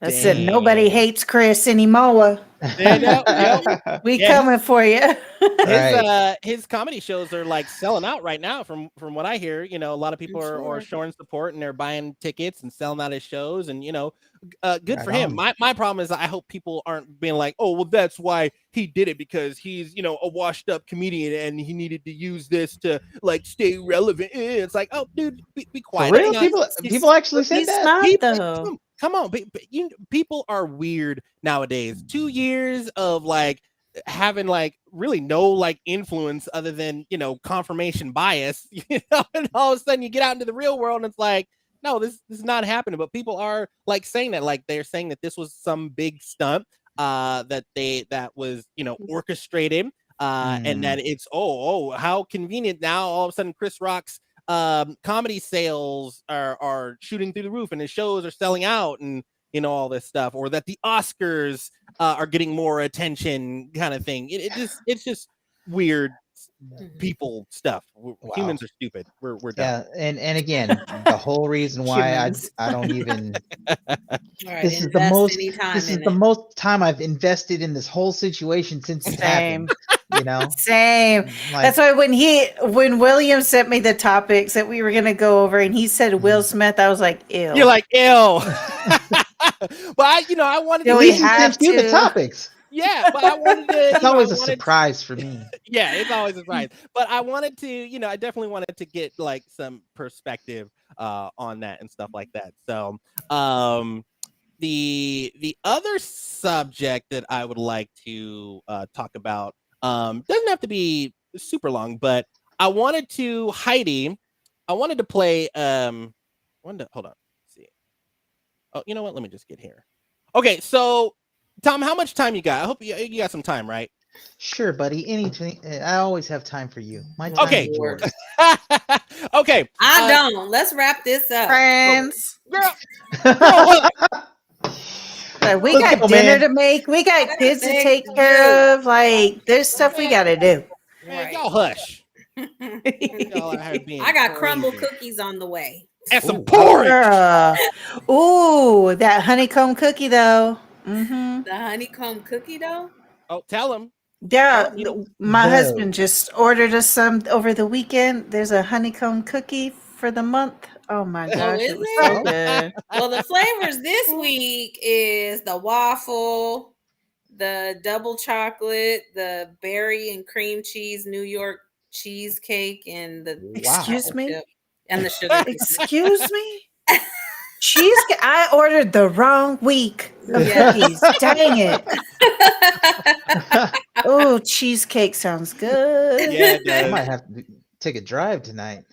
I said, nobody hates Chris anymore. We coming for you. His comedy shows are selling out right now from what I hear. A lot of people are showing support and they're buying tickets and selling out his shows, and good for him. My problem is I hope people aren't being like, oh, well, that's why he did it, because he's a washed up comedian and he needed to use this to stay relevant. It's like, oh, dude, be quiet. For real? People actually say that. Come on, people are weird nowadays. 2 years of having really no influence other than confirmation bias, and all of a sudden you get out into the real world and it's like, no, this is not happening. But people are saying that, they're saying that this was some big stunt that was orchestrated, and that it's how convenient now all of a sudden Chris Rock's comedy sales are shooting through the roof and his shows are selling out, and all this stuff, or that the Oscars are getting more attention, kind of thing. It's just weird people stuff. Humans are stupid. We're dumb. Yeah, and again, the whole reason why I don't even. This is the most time I've invested in this whole situation since it happened. Same. That's why when William sent me the topics that we were gonna go over, and he said Will Smith, I was like, ew. You're like, ew. But I wanted to. At least you do the topics. Yeah, but I wanted to. It's always a surprise for me. Yeah, it's always a surprise. But I wanted to, I definitely wanted to get some perspective on that and stuff like that. So, the other subject that I would like to talk about doesn't have to be super long, but I wanted to play. Hold on. Let's see. Oh, you know what? Let me just get here. Okay, so Tom, how much time you got? I hope you got some time, right? Sure, buddy. Anything. I always have time for you. My Oh, time Okay. is yours. Okay. I don't. Let's wrap this up. Friends. Girl, girl, Like, we Let's got go, dinner man. to make. We got kids to Things take to care of. Like, there's stuff we got to do. man, Right. y'all hush. Y'all out here being I got crumble crazy. cookies on the way. And some Ooh, porridge. Ooh, that honeycomb cookie though. Mm-hmm. The honeycomb cookie dough. Oh, tell him. Yeah, Tell my No. husband just ordered us some over the weekend. There's a honeycomb cookie for the month. Oh my gosh, is it was it? so Oh. good. Well, the flavors this week is the waffle, the double chocolate, the berry and cream cheese New York cheesecake, and the Excuse chocolate me? chip and the sugar cookies. Excuse me? Cheesecake. I ordered the wrong week of Yeah. cookies. Dang it. Oh, cheesecake sounds good. Yeah, it I does. might have to take a drive tonight.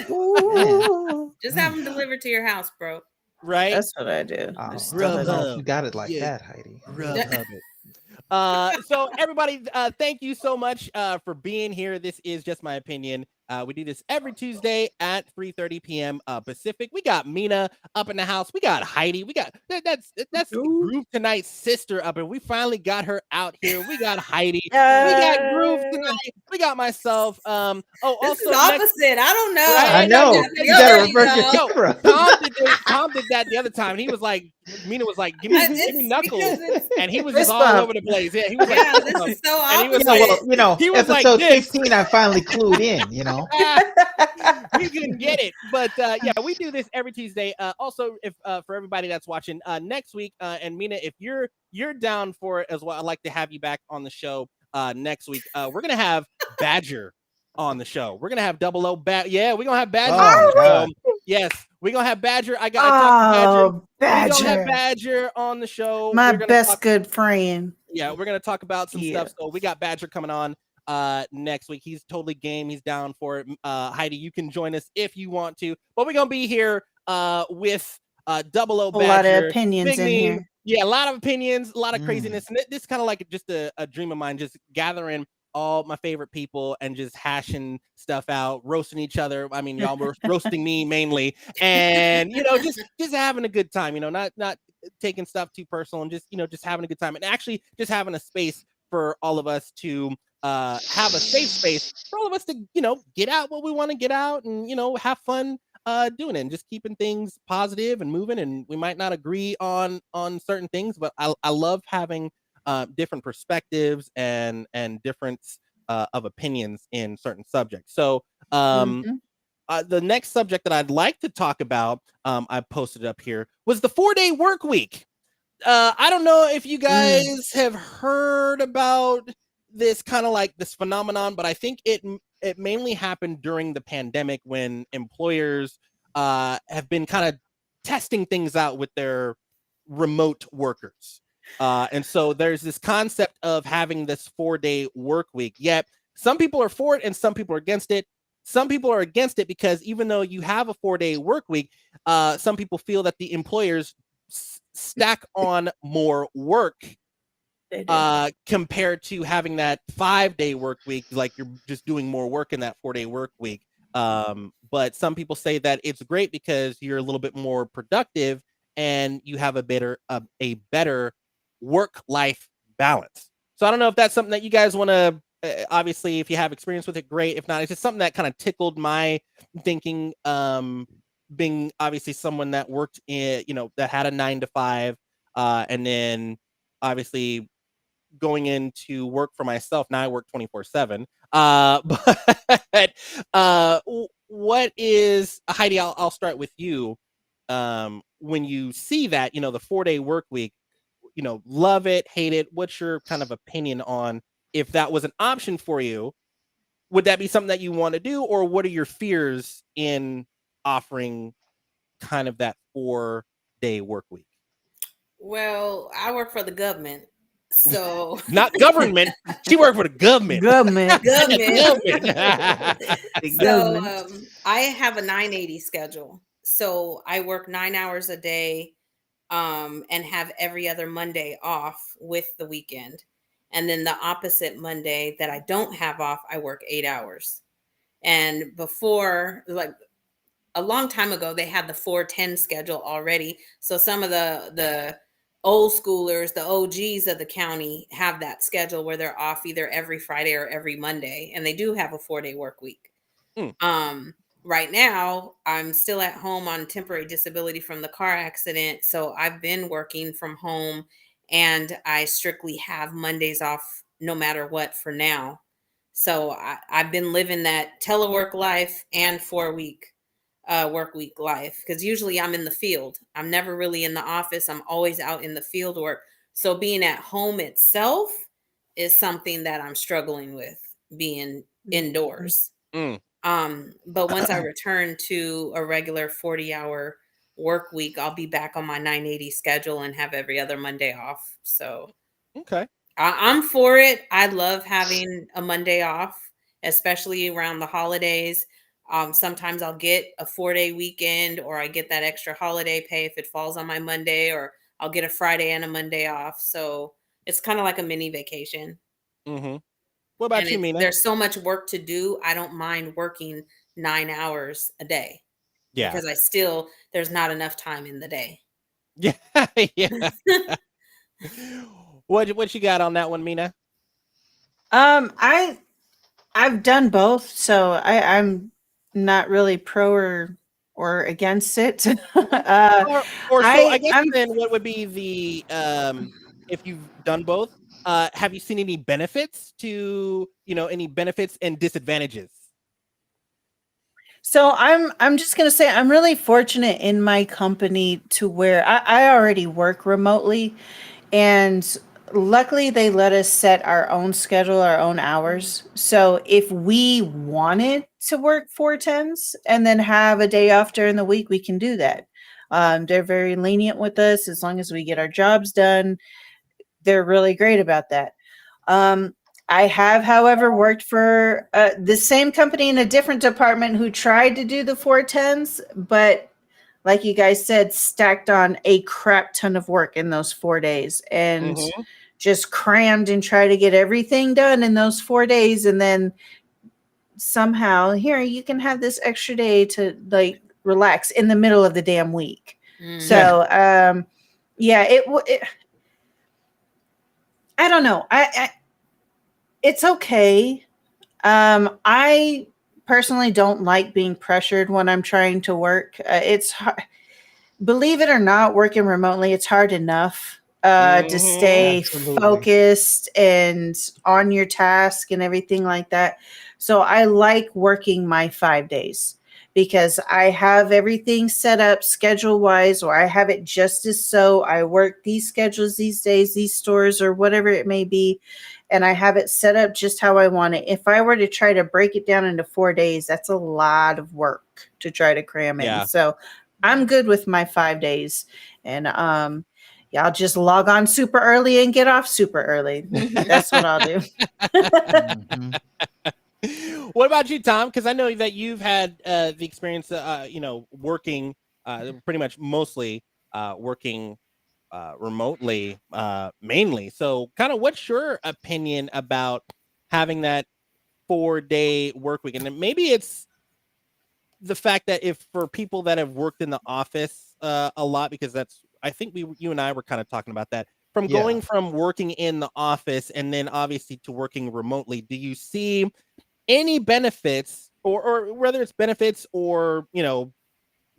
Ooh. Just have them delivered to your house, bro. Right? That's what I do. Oh, Just I don't know deliver. if you got it like Yeah. that, Heidi. Grubhub it. So everybody, thank you so much for being here. This is just my opinion. We do this every Tuesday at 3:30 p.m. Pacific. We got Mina up in the house. We got Heidi. We got that's Groove Tonight's sister up, and we finally got her out here. We got Heidi. We got Groove Tonight. We got myself. Oh, This also is opposite. I don't know. Right? I know. Yeah, You gotta Really, reverse your though. camera. Tom did that the other time. And he was like, Mina was like, give me It's knuckles, because it's- and he was Fist just all bump. over the place. Yeah, he was like, yeah, fist this bump. is so And he was opposite. Yeah, well, He was like episode this. 15, I finally clued in, you know. We couldn't get it, but yeah, we do this every Tuesday. Also, if for everybody that's watching, next week, and Mina, if you're down for it as well, I'd like to have you back on the show next week. We're gonna have Badger on the show. We're gonna have Double O Yeah, we're gonna have Badger Oh, on the God. show. Yes, we're gonna have Badger. I talked to Badger. Oh, We're gonna have Badger. Badger on the show. My We're gonna best talk, good friend. yeah, we're gonna talk about some Yeah. stuff. So we got Badger coming on next week. He's totally game. He's down for it. Heidi, you can join us if you want to. But we're gonna be here with Double O A lot Badger, of opinions Big in Meme. here. Yeah, a lot of opinions, a lot of Mm. craziness. And this is kind of like just a dream of mine, just gathering all my favorite people and just hashing stuff out, roasting each other. I mean, y'all were roasting me mainly, and just having a good time. Not taking stuff too personal, and just having a good time, and actually just having a space for all of us to have a safe space for all of us to get out what we want to get out, and have fun doing it, and just keeping things positive and moving. And we might not agree on certain things, but I love having different perspectives and difference of opinions in certain subjects. So Mhm. the next subject that I'd like to talk about, I posted up here, was the 4-day work week. I don't know if you guys have heard about this kind of like this phenomenon, but I think it mainly happened during the pandemic when employers have been kind of testing things out with their remote workers. And so there's this concept of having this 4-day work week. Yet some people are for it and some people are against it. Some people are against it because even though you have a 4-day work week, some people feel that the employers stack on more work They do. compared to having that 5-day work week, like you're just doing more work in that 4-day work week. But some people say that it's great because you're a little bit more productive and you have a better work-life balance. So I don't know if that's something that you guys want to, obviously, if you have experience with it, great. If not, it's just something that kind of tickled my thinking, being obviously someone that worked in, that had a 9 to 5, and then obviously going into work for myself. Now I work 24/7. But what is, Heidi, I'll start with you. When you see that, the 4-day work week, love it, hate it, what's your kind of opinion on if that was an option for you? Would that be something that you want to do, or what are your fears in offering kind of that 4-day work week? Well, I work for the government, so Not government. She worked for the government. Government. government. So Government. I have a 980 schedule. So I work 9 hours a day, and have every other Monday off with the weekend. And then the opposite Monday that I don't have off, I work 8 hours. And before, like a long time ago, they had the 410 schedule already. So some of the old schoolers, the OGs of the county, have that schedule where they're off either every Friday or every Monday, and they do have a 4-day work week. Mm. Right now, I'm still at home on temporary disability from the car accident, so I've been working from home, and I strictly have Mondays off no matter what for now. So I've been living that telework life and 4-week work week life, because usually I'm in the field. I'm never really in the office. I'm always out in the field work. So being at home itself is something that I'm struggling with, being indoors. Mm. But once I return to a regular 40-hour work week, I'll be back on my 980 schedule and have every other Monday off. So Okay. I'm for it. I love having a Monday off, especially around the holidays. Sometimes I'll get a 4-day weekend, or I get that extra holiday pay if it falls on my Monday, or I'll get a Friday and a Monday off. So it's kind of like a mini vacation. Mm-hmm. What And about you, Mina? there's so much work to do. I don't mind working 9 hours a day, Yeah. because there's not enough time in the day. Yeah. Yeah. What you got on that one, Mina? I've done both, so I'm not really pro or against it. Or so I guess I'm then what would be the if you've done both, have you seen any benefits to, any benefits and disadvantages? So I'm just gonna say I'm really fortunate in my company to where I already work remotely, and luckily they let us set our own schedule, our own hours. So if we wanted to work 410s and then have a day off during the week, we can do that. They're very lenient with us as long as we get our jobs done. They're really great about that. Um, I have, however, worked for the same company in a different department who tried to do the 410s, but like you guys said, stacked on a crap ton of work in those 4 days and Mm-hmm. just crammed and tried to get everything done in those 4 days. And then somehow, here, you can have this extra day to like relax in the middle of the damn week. Mhm. So, yeah, I don't know. It's okay. I personally don't like being pressured when I'm trying to work. It's hard, believe it or not, working remotely, it's hard enough to Mm-hmm. stay Absolutely. focused and on your task and everything like that. So I like working my 5 days because I have everything set up schedule wise, or I have it just as so. I work these schedules these days, these stores, or whatever it may be, and I have it set up just how I want it. If I were to try to break it down into 4 days, that's a lot of work to try to cram in. Yeah. So I'm good with my 5 days, and yeah, I'll just log on super early and get off super early. That's what I'll do. Mhm. What about you, Tom? Because I know that you've had the experience, working pretty much mostly working remotely, mainly. So, kind of, what's your opinion about having that 4-day work week? And then maybe it's the fact that if for people that have worked in the office a lot, because I think you and I were kind of talking about that, from Yeah. going from working in the office and then obviously to working remotely, do you see any benefits, or whether it's benefits or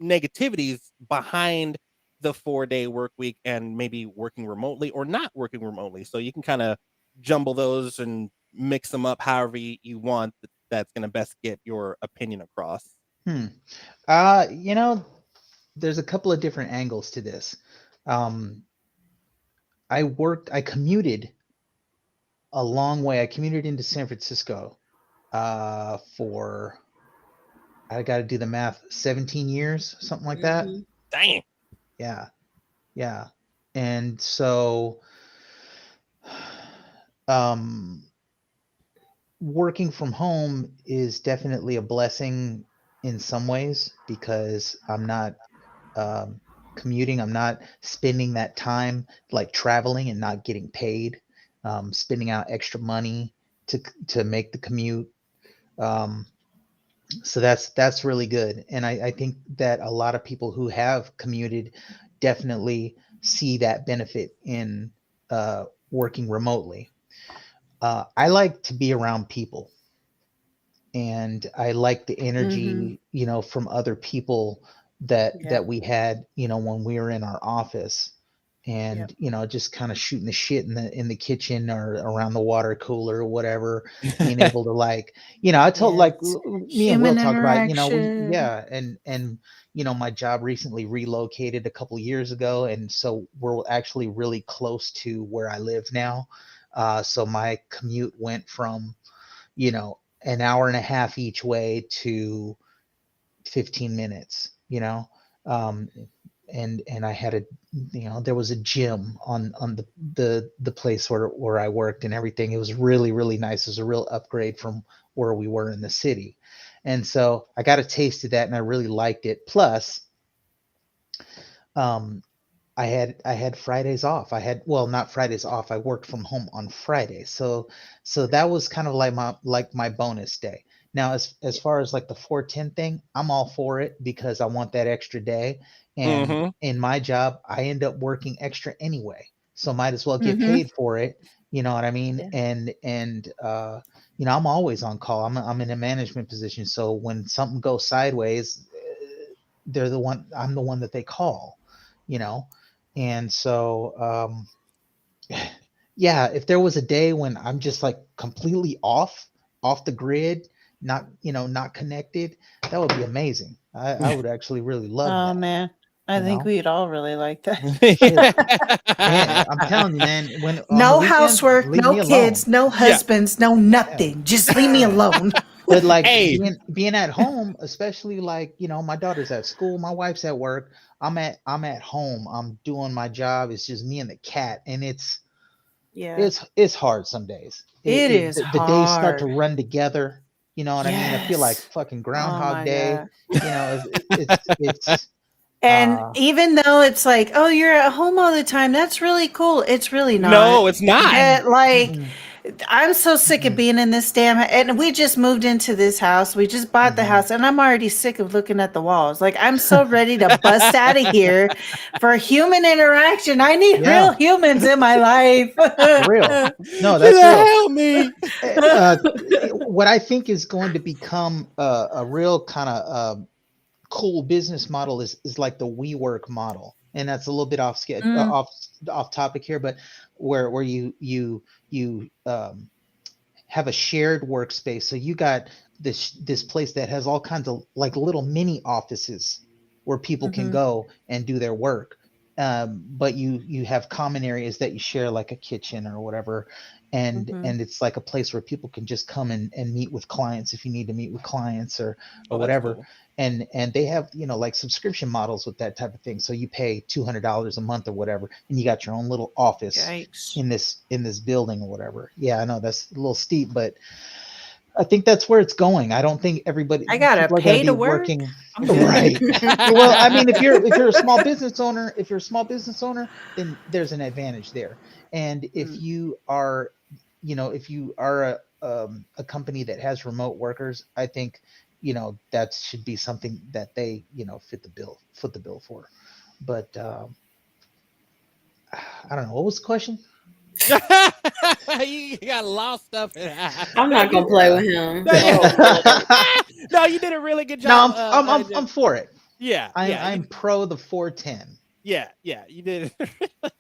negativities behind the 4-day work week and maybe working remotely or not working remotely? So you can kind of jumble those and mix them up however you want. That's going to best get your opinion across. Hmm. There's a couple of different angles to this. I commuted a long way. I commuted into San Francisco for, I got to do the math, 17 years, something like that. Mhm. Dang. Yeah. Yeah. And so working from home is definitely a blessing in some ways because I'm not commuting. I'm not spending that time like traveling and not getting paid. spending out extra money to make the commute. Um, so that's really good, and I think that a lot of people who have commuted definitely see that benefit in working remotely. I like to be around people, and I like the energy, from other people that we had, when we were in our office, and just kind of shooting the shit in the kitchen or around the water cooler or whatever, being able to I told me and Will Human talked about, interaction. and my job recently relocated a couple years ago, and so we're actually really close to where I live now. So my commute went from an hour and a half each way to 15 minutes, um, and I had there was a gym on the place where I worked and everything. It was really, really nice. It was a real upgrade from where we were in the city. And so I got a taste of that and I really liked it. Plus, um, I had Fridays off. Not Fridays off. I worked from home on Fridays. So that was kind of like my bonus day. Now as far as like the 410 thing, I'm all for it because I want that extra day. And Mm-hmm. in my job, I end up working extra anyway. So might as well get Mm-hmm. paid for it. You know what I mean? Yeah. And I'm always on call. I'm in a management position. So when something goes sideways, I'm the one that they call, you know. And so, yeah, if there was a day when I'm just like completely off the grid, not connected, that would be amazing. I would actually really love Oh that, man, I you think know? we'd all really like that. Shit. Man, I'm telling you, man, when on the No weekends, housework, leave no me alone. kids, no Yeah. husbands, no Yeah, nothing. Just leave me yeah. alone. But like Hey. being at home, especially like, my daughter's at school, my wife's at work, I'm at home, I'm doing my job. It's just me and the cat, and Yeah, it's hard some days. it is The days start to hard. run together. You know what I mean? I feel like Yes. fucking Oh Groundhog my Day. god. It's And uh even though it's like, oh, you're at home all the time, that's really cool. It's really not. No, it's not. Like, mm-mm, I'm so sick of mm-mm, being in this damn, and we just moved into this house. We just bought the mm-mm. house, and I'm already sick of looking at the walls. Like, I'm so ready to bust out of here for human interaction. I need Yeah, real humans in my life. for real. No, She's that's like, real. help me. Uh, what I think is going to become a real kind of cool business model is like the WeWork model, and that's a little bit Mm, off topic here, but where you have a shared workspace. So you got this place that has all kinds of like little mini offices where people can mhm, go and do their work. But you have common areas that you share, like a kitchen or whatever, mhm, and it's like a place where people can just come and meet with clients if you need to meet with clients or Oh, that's whatever. cool. And they have like subscription models with that type of thing. So you pay $200 a month or whatever, and you got your own little office yikes. in this building or whatever. Yeah, I know that's a little steep, but I think that's where it's going. I don't think I gotta people are going to pay be to work. working I'm good. right. Well, I mean, if you're a small business owner, then there's an advantage there. And Mm, if you are a company that has remote workers, I think that should be something that they foot the bill for. But I don't know, what was the question. You got lost stuff. I'm No, not you. gonna play Yeah. with him. No, you. Oh Lord. No, you did a really good No, job. I'm for it. Yeah, I'm yeah. I'm pro the 410. Yeah, yeah, you did.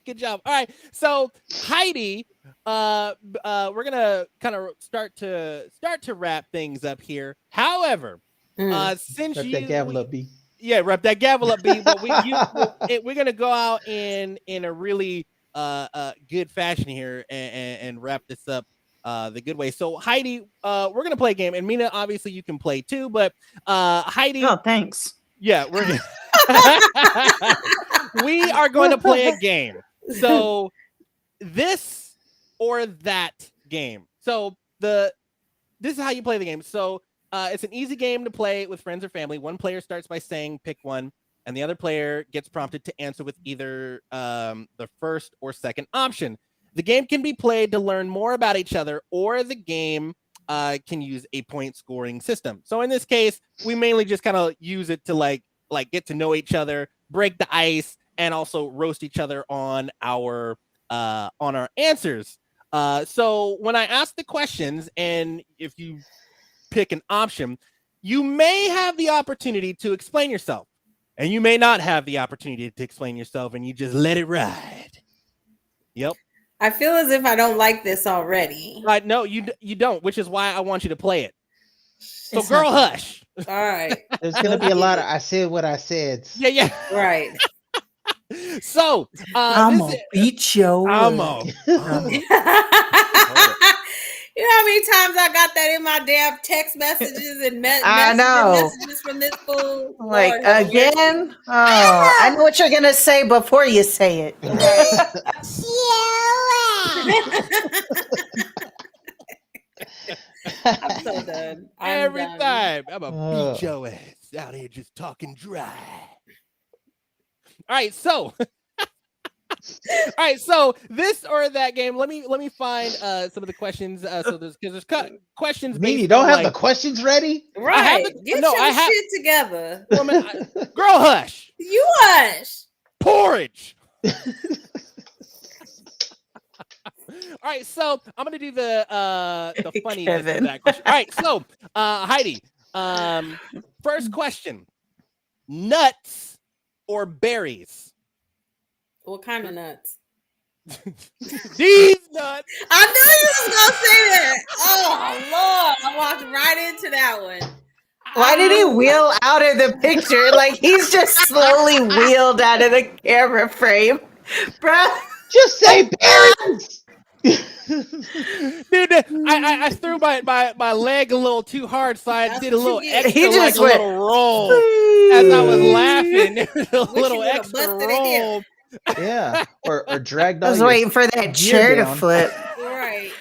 Good job. All right, so Heidi, we're gonna kind of start to wrap things up here. However, Mm. since Let that gavel up, B. yeah, wrap that gavel up, B. But we're gonna go out in a really good fashion here and wrap this up the good way. So Heidi, we're gonna play a game, and Mina, obviously you can play too, but Heidi, oh, thanks. yeah, we are going to play a game. So this or that game. So this is how you play the game. So it's an easy game to play with friends or family. One player starts by saying pick one, and the other player gets prompted to answer with either the first or second option. The game can be played to learn more about each other, or the game can use a point scoring system. So in this case, we mainly just kind of use it to like get to know each other, break the ice, and also roast each other on our answers. So when I ask the questions, and if you pick an option, you may have the opportunity to explain yourself, and you may not have the opportunity to explain yourself, and you just let it ride. Yep. I feel as if I don't like this already. No, you don't, which is why I want you to play it. So, It's girl, not- hush. All right. There's gonna be a lot of I said what I said. Yeah. Right. So, I'm gonna beat your Amo. You know how many times I got that in my damn text messages and messages from this fool? Like Lord have mercy. again? Oh, I know what you're gonna say before you say it. I'm so done. Every done. time. I'm gonna beat your ass out here just talking dry. All right, so this or that game. Let me find some of the questions. So there's questions. Mean you based don't on, have like, the questions ready? Right. the- Get no, your I have- shit together. woman. Girl, hush. You hush. Porridge. All right, so I'm gonna do the funniness of Kevin. that question. All right, so Heidi, first question: nuts or berries? What kind of nuts? These nuts. I knew you was gonna say that. Oh Lord, I walked right into that one. Why did he wheel out of the picture? Like he's just slowly wheeled out of the camera frame, bro. Just say berries. Dude, I threw my leg a little too hard, so I That's did a what little you get. extra, He like just a went, little roll as I was laughing. There was a Wish you little would've extra busted it in. roll. Yeah, or dragged I all was your waiting for that gear chair to down. flip. Right.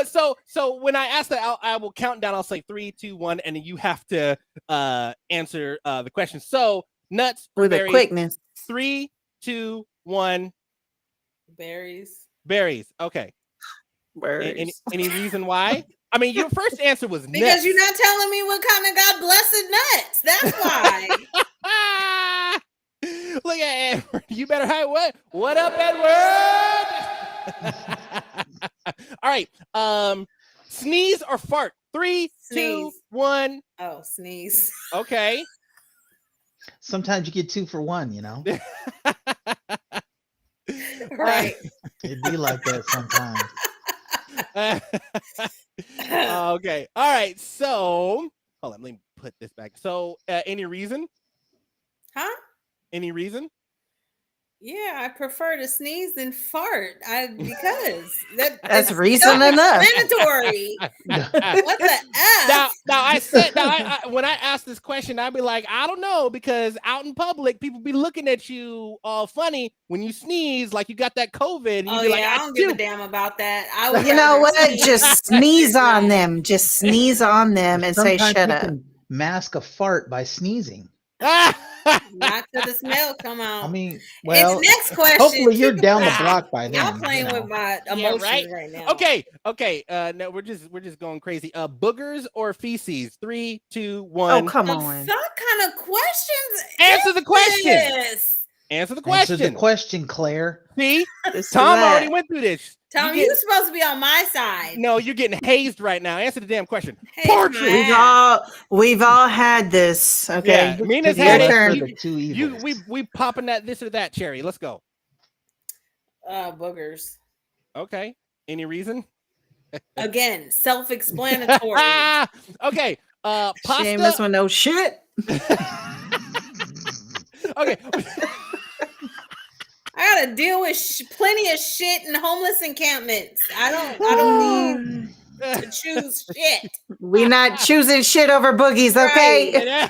So when I ask that, I will count down. I'll say 3, 2, 1, and then you have to answer the question. So nuts or With a berries? quickness. 3, 2, 1. Berries. Berries. Okay. Berries. Any reason why? I mean, your first answer was Because nuts. you're not telling me what kind of God blessed nuts. That's why. Look at Edward. You better hide what? What up, Edward? All right. Sneeze or fart? 3, 2, Sneeze. 1. Oh, sneeze. Okay. Sometimes you get 2 for 1, you know. Right. It'd be like that sometimes. Okay. All right. So hold on. Let me put this back. So any reason? Huh? Any reason? Yeah, I prefer to sneeze than fart. Because That's it's reason enough. self-explanatory. What the F? Now I said when I asked this question, I'd be like, I don't know, because out in public, people be looking at you all funny when you sneeze, like you got that COVID. And Oh be yeah, like, I don't give a damn about that. I would You know rather what? sneeze. Just sneeze on them. Just sneeze on them and say, Sometimes shut you up. can mask a fart by sneezing. Not till the smell come out. I mean, well, it's next question. hopefully you're Keep it down the moving. block by then. Y'all playing with my emotions right now. Okay. No, we're just going crazy. Boogers or feces? 3, 2, 1. Oh, come What on. kind of questions? Answer the question. This? Answer the Answer question. the question, Claire. See, This Tom or that. already went through this. Tom, you're supposed to be on my side. No, you're getting hazed right now. Answer the damn question. Hey, Portrait. my ass. We've all had this. Okay. Yeah, Mina's Your had it. turn. The two evils. We popping that this or that cherry. Let's go. Boogers. Okay. Any reason? Again, self-explanatory. Okay. Pasta. Seamus with no shit. Okay. I gotta deal with plenty of shit in homeless encampments. I don't need to choose shit. We not choosing shit over boogies, okay?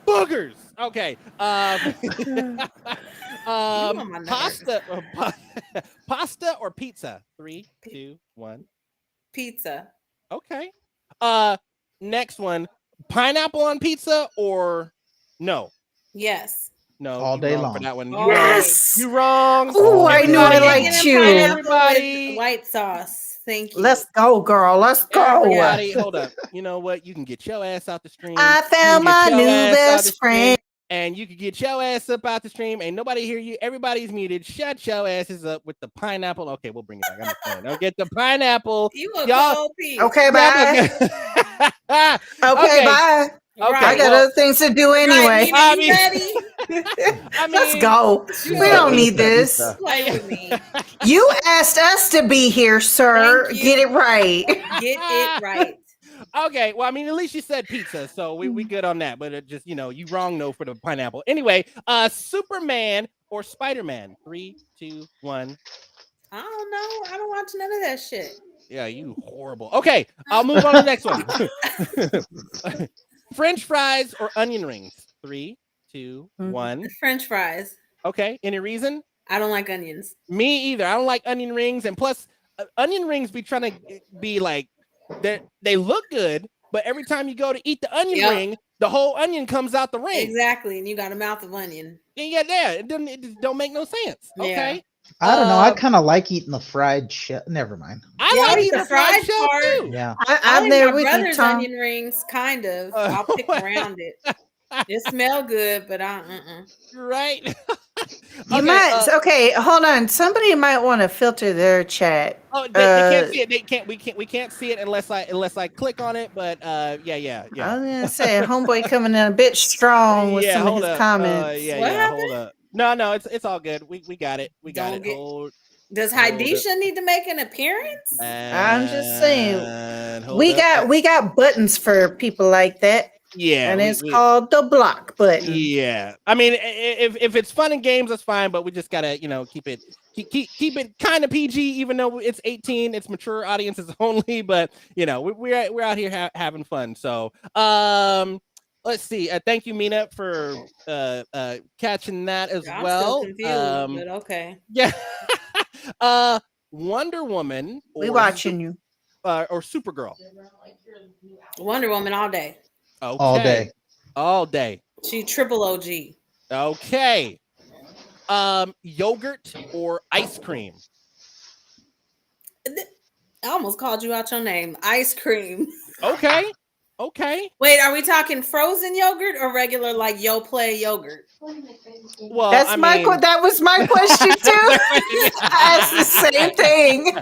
Boogers. Okay. on my nerves. Pasta or pizza? 3, 2, 1. Pizza. Okay. Next one. Pineapple on pizza or no? Yes. No, All you day wrong long. for that one. You All wrong. Yes. You wrong. Oh, I knew I Everybody- liked Bacon and you. pineapple Everybody. with white sauce. Thank you. Let's go, girl. Let's go. Everybody, hold up. You know what? You can get your ass out the stream. I You found can my get your new ass out best the stream, friend. and you can get your ass up out the stream. Ain't nobody hear you. Everybody's muted. Shut your asses up with the pineapple. Okay, we'll bring it back. I'm just playing. Don't get the pineapple. You a Y'all- cold piece. Okay, bye. Yeah, Okay, bye. Okay, I got well- other things to do anyway. Right, Nina, I you mean- ready? I Let's mean, go. you We know- don't need this. Lisa. Play with me. You asked us to be here, sir. Thank you. Get it right. Get it right. Okay, well, I mean, at least you said pizza, so we good on that. But it just, you wrong no for the pineapple. Anyway, Superman or Spider-Man? 3, 2, 1. I don't know. I don't watch none of that shit. Yeah, you horrible. Okay, I'll move on to the next one. French fries or onion rings? 3, 2, 1. French fries. Okay, any reason? I don't like onions. Me either. I don't like onion rings, and plus, onion rings be trying to be like they look good, but every time you go to eat the onion ring, the whole onion comes out the ring. Exactly, and you got a mouth of onion. Yeah, it just don't make no sense. Okay. Yeah. I don't know. I kind of like eating the fried shell. Never mind. I Yeah, like I eat eating the the fried fried shell part. too. Yeah. I I'm like there my with you, brother's Tom. onion rings, kind of. I'll pick around it. It smell good, but Right. You might. Okay, hold on. Somebody might want to filter their chat. Oh, they can't see it. They can't. We can't see it unless I click on it. But yeah. I was gonna say, homeboy coming in a bit strong with some of his comments. Hold up. No, it's all good. We got it. We got Don't it. does Hydesha need to make an appearance? I'm just saying, hold we up. got buttons for people like that. Yeah, and it's called the block button. Yeah, I mean, if it's fun and games, that's fine. But we just gotta, keep it kind of PG, even though it's 18. It's mature audiences only. But we're out here having fun. So let's see. Thank you, Mina, for catching that as well. Still confused, but okay. Yeah. Wonder Woman. We watching you. Or Supergirl. Wonder Woman all day. Okay. All day. She triple OG. Okay. Yogurt or ice cream? I almost called you out your name. Ice cream. Okay. Wait, are we talking frozen yogurt or regular like Yoplait yogurt? Well, that was my question too. I asked the same thing.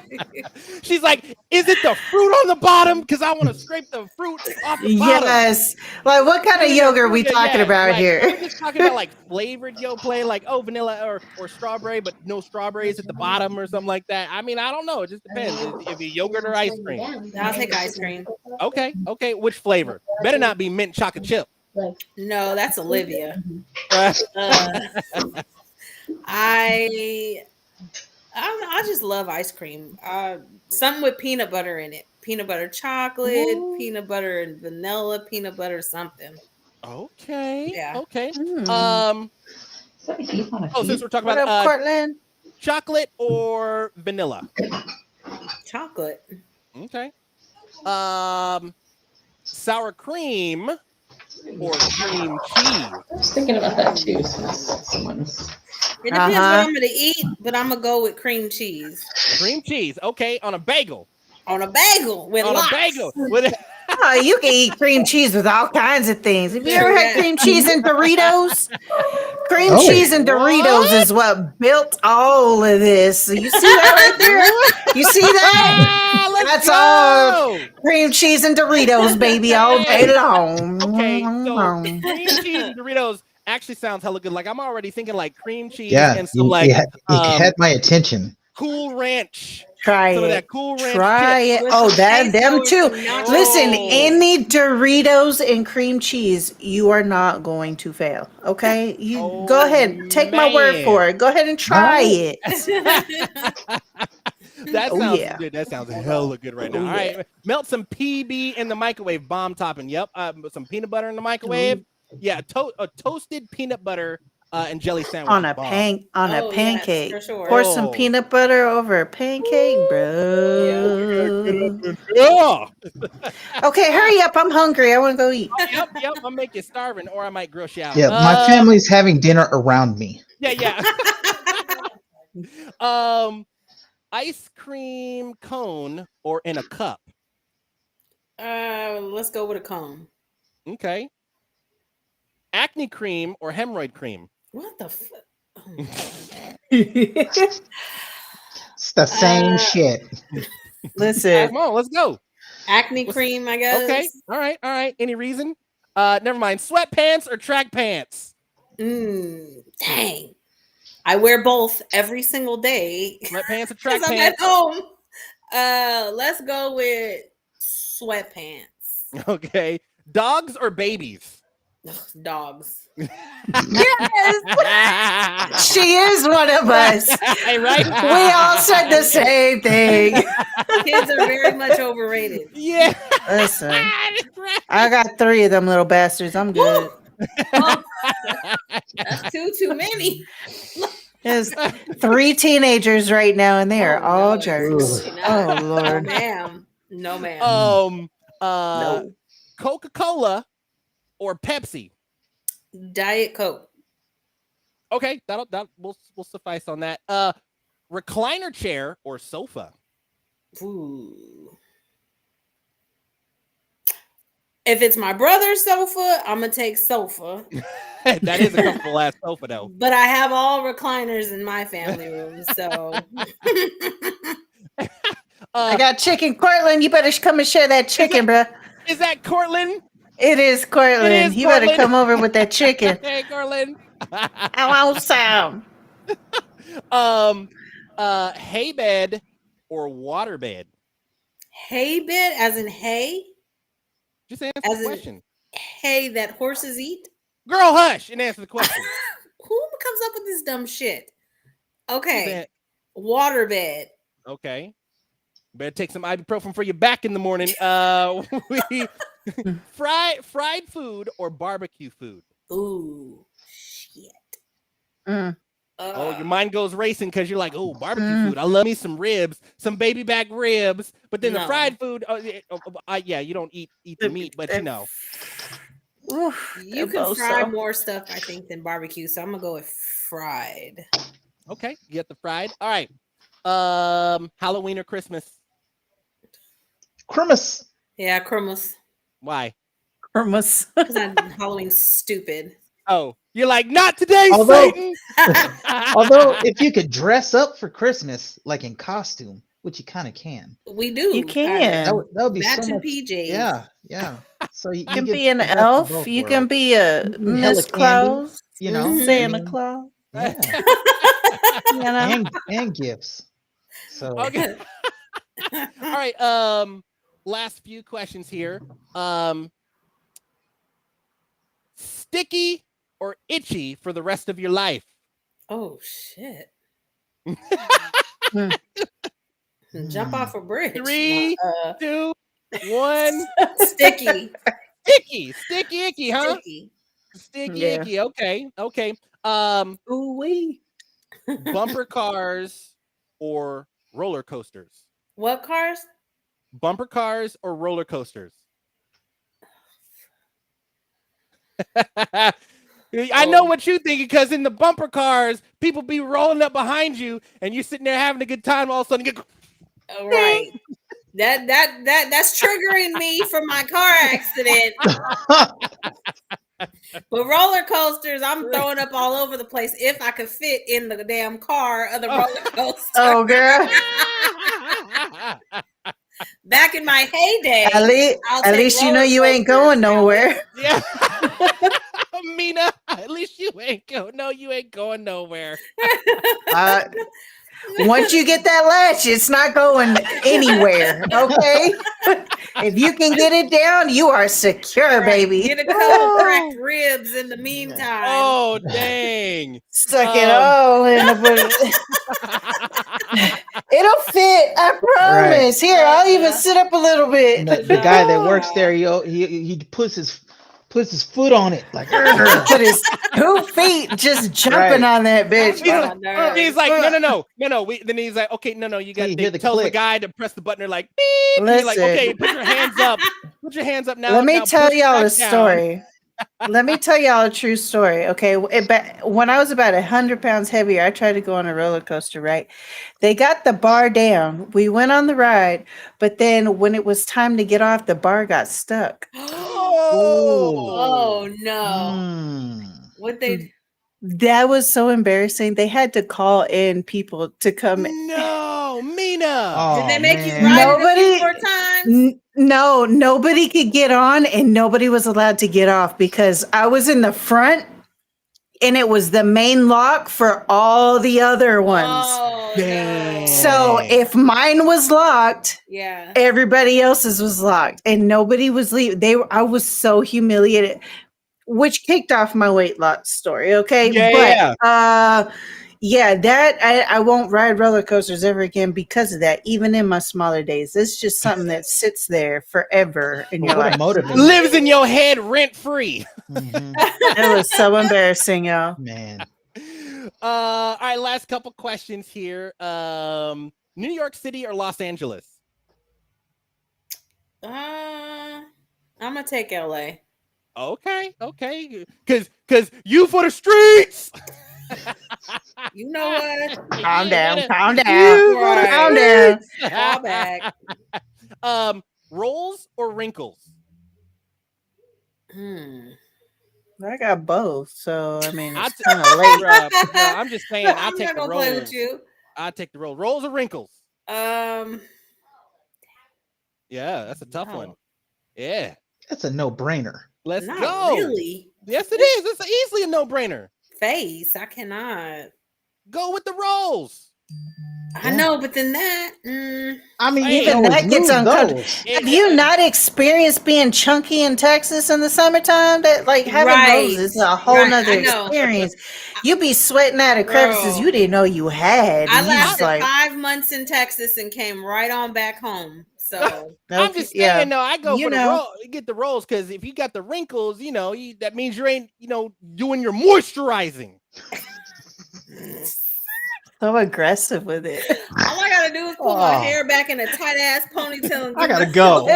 She's like, is it the fruit on the bottom? Because I want to scrape the fruit off the bottom. Yes. Like, what kind of yogurt are we talking about here? Are we just talking about like flavored Yoplait, like vanilla or strawberry, but no strawberries at the bottom or something like that? I mean, I don't know. It just depends. If you yogurt or ice cream. I'll take ice cream. Okay. Which flavor? Better not be mint chocolate chip. No, that's Olivia. Uh, I don't know. I just love ice cream. Something with peanut butter in it. Peanut butter chocolate, peanut butter and vanilla, peanut butter something. Okay. Yeah. Okay. Hmm. Since we're talking What about up, Cortland? chocolate or vanilla? Chocolate. Okay. Sour cream or cream cheese? I was thinking about that too. It depends what I'm gonna eat, but I'm gonna go with cream cheese. Cream cheese. Okay, on a bagel. On a bagel with On lox. a bagel. With Oh, you can eat cream cheese with all kinds of things. Have you ever had cream cheese and Doritos? Cream cheese and Doritos is what built all of this. You see that right there? You see that? That's all cream cheese and Doritos, baby, all day long. Okay, so cream cheese and Doritos actually sounds hella good. Like I'm already thinking like cream cheese Yeah, and some like it had my attention. Cool Ranch. Try Some it. of that Cool Ranch. Try chip. it. Oh, them too. nachos. Listen, any Doritos and cream cheese, you are not going to fail. Okay, you go ahead. Take my word for it. Go ahead and try it. That sounds good. That sounds hella good right now. All right, melt some PB in the microwave. Bomb topping. Yep. Some peanut butter in the microwave. Yeah, a toasted peanut butter And jelly sandwich On is a bomb. Oh, yes, pancake. for sure. Pour some Oh. peanut butter over a pancake, bro. Yeah. Okay, hurry up. I'm hungry. I want to go eat. Yep. I'll make you starving, or I might gross you out. Yeah, my family's having dinner around me. Yeah. Ice cream cone or in a cup. Let's go with a cone. Okay. Acne cream or hemorrhoid cream. What the fuck? It's the same shit. Listen, Come on, let's go. Acne cream, I guess. Okay. All right. Any reason? Never mind. Sweatpants or track pants. Dang. I wear both every single day. Sweatpants or track Because I'm at pants. home. Let's go with sweatpants. Okay. Dogs or babies. Ugh, dogs. she is one of us. Right? We all said the same thing. Kids are very much overrated. Yeah. Listen, That's right. I got 3 of them little bastards. I'm good. Well, that's too many. There's 3 teenagers right now, and they are Oh, all no, jerks. absolutely Oh not. Lord. No, ma'am. No. Coca-Cola or Pepsi. Diet Coke. Okay, that will suffice on that. Recliner chair or sofa. Ooh. If it's my brother's sofa, I'm gonna take sofa. That is a comfortable ass sofa though. But I have all recliners in my family room, so I got chicken. Cortland, you better come and share that chicken, bruh. Is that Cortland? It is Cortland. It is You better Cortland. come over with that chicken. Hey, Cortland. I want some. Hay bed or water bed. hay bed as in hay, Just answer As the in- question. hay that horses eat. Girl, hush and answer the question. Who comes up with this dumb shit? Okay, That- water bed. Okay. Better take some ibuprofen for your back in the morning. We fried food or barbecue food. Ooh, shit. Oh, your mind goes racing because you're like, oh, barbecue food. I love me some ribs, some baby back ribs. But then the No. fried food, yeah, you don't eat the meat, but you know. Oof, You they're can both fry so- more stuff, I think, than barbecue. So I'm gonna go with fried. Okay, you get the fried. All right. Halloween or Christmas? Christmas. Yeah, Christmas. Why? Christmas. Because Halloween's stupid. Oh, you're like, not today, Although- Satan. Although, if you could dress up for Christmas, like in costume, which you kind of can, We do. You can. that would be so Matching much. PJs. Yeah. So you You can get be an the best of elf. both You worlds. can be a You can be Miss hella candy, Claus. you know, Mhm. Santa I mean, Claus. yeah, You know? and gifts. So Okay. All right. Last few questions here. Sticky or itchy for the rest of your life? Oh shit. Hmm. Jump off a bridge. 3, 2, 1. Sticky. Sticky, icky, huh? Sticky, Yeah. icky. Okay. Ooh wee. Bumper cars or roller coasters? What cars? Bumper cars or roller coasters? I know what you thinking because in the bumper cars, people be rolling up behind you, and you're sitting there having a good time. All of a sudden, you get Oh, right. That's triggering me from my car accident. But roller coasters, I'm throwing up all over the place if I could fit in the damn car of the roller coaster. Oh girl. Back in my heyday, At least, I'll at take least you know roller you ain't coasters going now. nowhere. Yeah. Mina, at least you ain't go. No, you ain't going nowhere. Once you get that latch, it's not going anywhere. Okay. If you can get it down, you are secure, baby. Get a couple cracked ribs in the meantime. Oh, dang. Suck it all in. It'll fit. I promise. Here, I'll even sit up a little bit. the guy that works there, he puts his foot on it, like put 2 feet just jumping Right. on that bitch. He's like, nerves. he's like, no. Then he's like, okay, no. You got. you They hear the tells the click. guy to press the button. They're like, beep. And you're like, Listen. okay, put your hands up. Put your hands up now. Let me now tell push y'all back a down. story. Let me tell y'all a true story. Okay. When I was about 100 pounds heavier, I tried to go on a roller coaster, right? They got the bar down. We went on the ride, but then when it was time to get off, the bar got stuck. Oh no! Mm. What they? That was so embarrassing. They had to call in people to come. No, Mina. Oh, Did they make you man. ride it a Nobody- few more times? No, nobody could get on and nobody was allowed to get off because I was in the front and it was the main lock for all the other ones. Oh Dang. no! So if mine was locked, Yeah. everybody else's was locked and nobody was leaving. I was so humiliated, which kicked off my weight loss story. Okay. Yeah, Yeah, that I won't ride roller coasters ever again because of that, even in my smaller days. It's just something that sits there forever in your What a life. motivator. lives in your head rent free. Mhm. It was so embarrassing, y'all. Man. All right, last couple questions here. New York City or Los Angeles? I'm gonna take LA. Okay, cause you for the streets. You know what? Calm down, You calm for down, the Right. calm down. streets. Fall back. Rolls or wrinkles? I got both, so I mean I it's t- kind of late. Bruh, I'm just saying. I I'm take not the gonna play with rolls. you. I take the rolls. Rolls or wrinkles? Um, Yeah, that's a tough No. one. Yeah, That's a no-brainer. let's not go. really. Yes, it is. It's easily a no-brainer. Face. I cannot. Go with the rolls. I know, but then that. I mean, Hey, you can even always that gets move uncomfortable. those. Have you not experienced being chunky in Texas in the summertime? That like having rolls Right, is a whole right, nother I know. experience. You be sweating out of crevices Girl. you didn't know you had. I And you just lasted like, 5 months in Texas and came right on back home. So I'm okay, just saying, yeah. though, I go You for the know. roll. Get the rolls because if you got the wrinkles, that means you ain't, doing your moisturizing. So aggressive with it. all I gotta do is pull my Oh. hair back in a tight ass ponytail and I give gotta myself go. a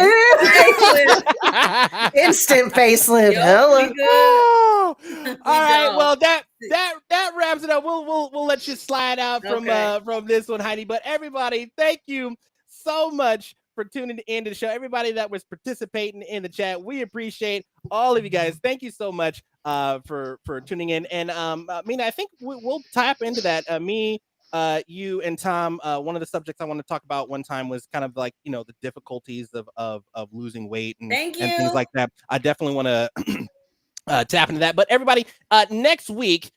facelift. Instant facelift. Yup, Hello. we good. Oh, all right. go. Well, that wraps it up. We'll let you slide out Okay. from this one, Heidi. But everybody, thank you so much for tuning in to the show. Everybody that was participating in the chat, we appreciate all of you guys. Thank you so much for tuning in. And Mina, I think we'll tap into that. Me, you and Tom, one of the subjects I want to talk about one time was kind of like the difficulties of losing weight and Thank things you. like that. I definitely want to tap into that. But everybody, next week,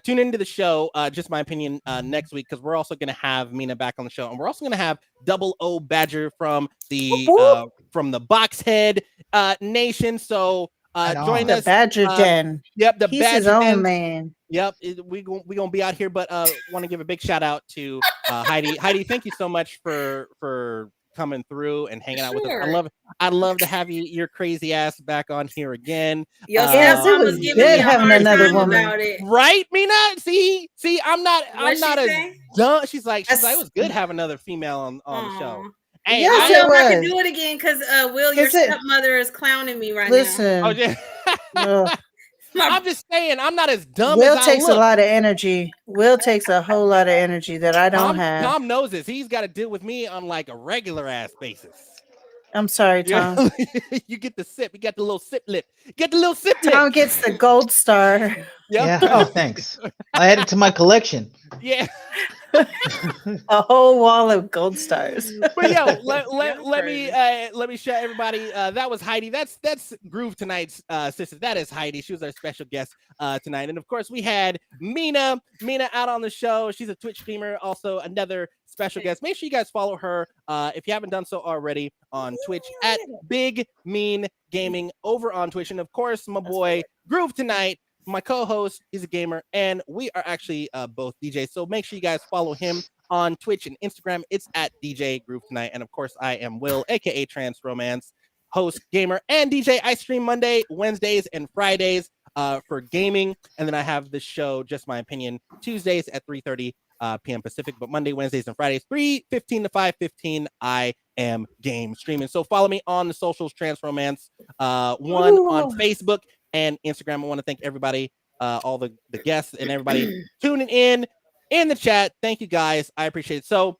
tune into the show. Just my opinion, next week, because we're also going to have Mina back on the show, and we're also going to have Double O Badger from the Boxhead Nation. So join The us. Badger Den. Yep, the He's his Badger own Den. man. Yep, we gonna be out here, but want to give a big shout out to Heidi. Heidi, thank you so much for coming through and hanging out with us. Sure. I'd love to have your crazy ass back on here again. Your Yes, it was stepmama's giving me good a having hard another time woman. about it. Right, Mina? See, I'm not What'd she as say? dumb. She's like, it That's- was good having another female on the show. Aw. Hey, Yes, I it don't know if I can was. do it again because Will, your Is it- stepmother is clowning me right Listen, oh, yeah. ugh, now. I'm just saying, I'm not as dumb Will as I takes look. a lot of energy. Will takes a whole lot of energy that I don't have. Tom knows this. He's got to deal with me on like a regular ass basis. I'm sorry, Yeah. Tom. You get the sip. You got the little sip lip. Get the little sip lip. Tom gets the gold star. Yeah. Oh, thanks. I added to my collection. Yeah. A whole wall of gold stars. But yo, let Crazy. me show everybody. That was Heidi. That's Groove tonight's sister. That is Heidi. She was our special guest tonight. And of course, we had Mina out on the show. She's a Twitch streamer, also another special guest. Make sure you guys follow her if you haven't done so already on Twitch at Big Mean Gaming over on Twitch. And of course, my boy Groove tonight. My co-host is a gamer, and we are actually both DJs. So make sure you guys follow him on Twitch and Instagram. It's at DJ Groove Tonight. And of course, I am Will, aka Trans Romance, host, gamer, and DJ. I stream Monday, Wednesdays, and Fridays. for gaming. And then I have the show, Just My Opinion, Tuesdays at 3:30 p.m. Pacific, but Monday, Wednesdays, and Fridays, 3:15 to 5:15, I am game streaming. So follow me on the socials, Trans Romance, one on Facebook and Instagram. I want to thank everybody, all the guests and everybody tuning in the chat. Thank you guys. I appreciate it. So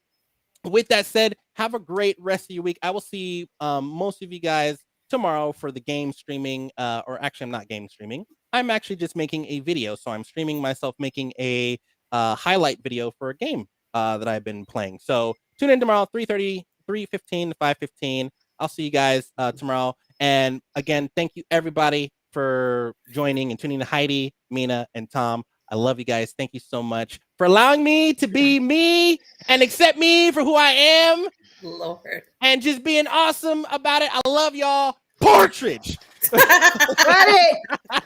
with that said, have a great rest of your week. I will see most of you guys tomorrow for the game streaming, or actually I'm not game streaming. I'm actually just making a video. So I'm streaming myself making a highlight video for a game that I've been playing. So tune in tomorrow, 3:30, 3:15 to 5:15. I'll see you guys tomorrow. And again, thank you everybody for joining and tuning in. Heidi, Mina, and Tom. I love you guys. Thank you so much for allowing me to be me and accept me for who I am. Lord. And just being awesome about it. I love y'all. Partridge. Cut it.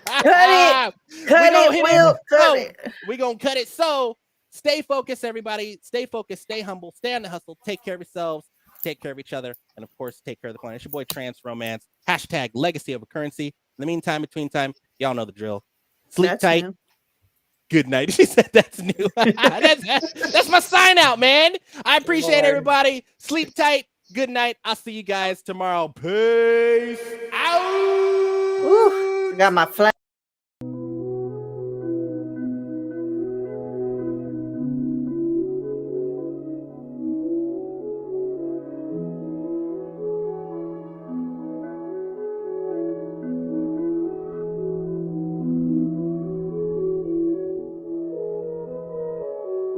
Cut it. We're going to cut it. So stay focused, everybody. Stay focused. Stay humble. Stay on the hustle. Take care of yourselves. Take care of each other. And, of course, take care of the planet. It's your boy, Trans Romance. # legacy of a currency. In the meantime, between time, y'all know the drill. Sleep That's tight. new. Good night. She said that's new. That's my sign out, man. I appreciate Lord. everybody. Sleep tight. Good night. I'll see you guys tomorrow. Peace out. Ooh, I got my flag.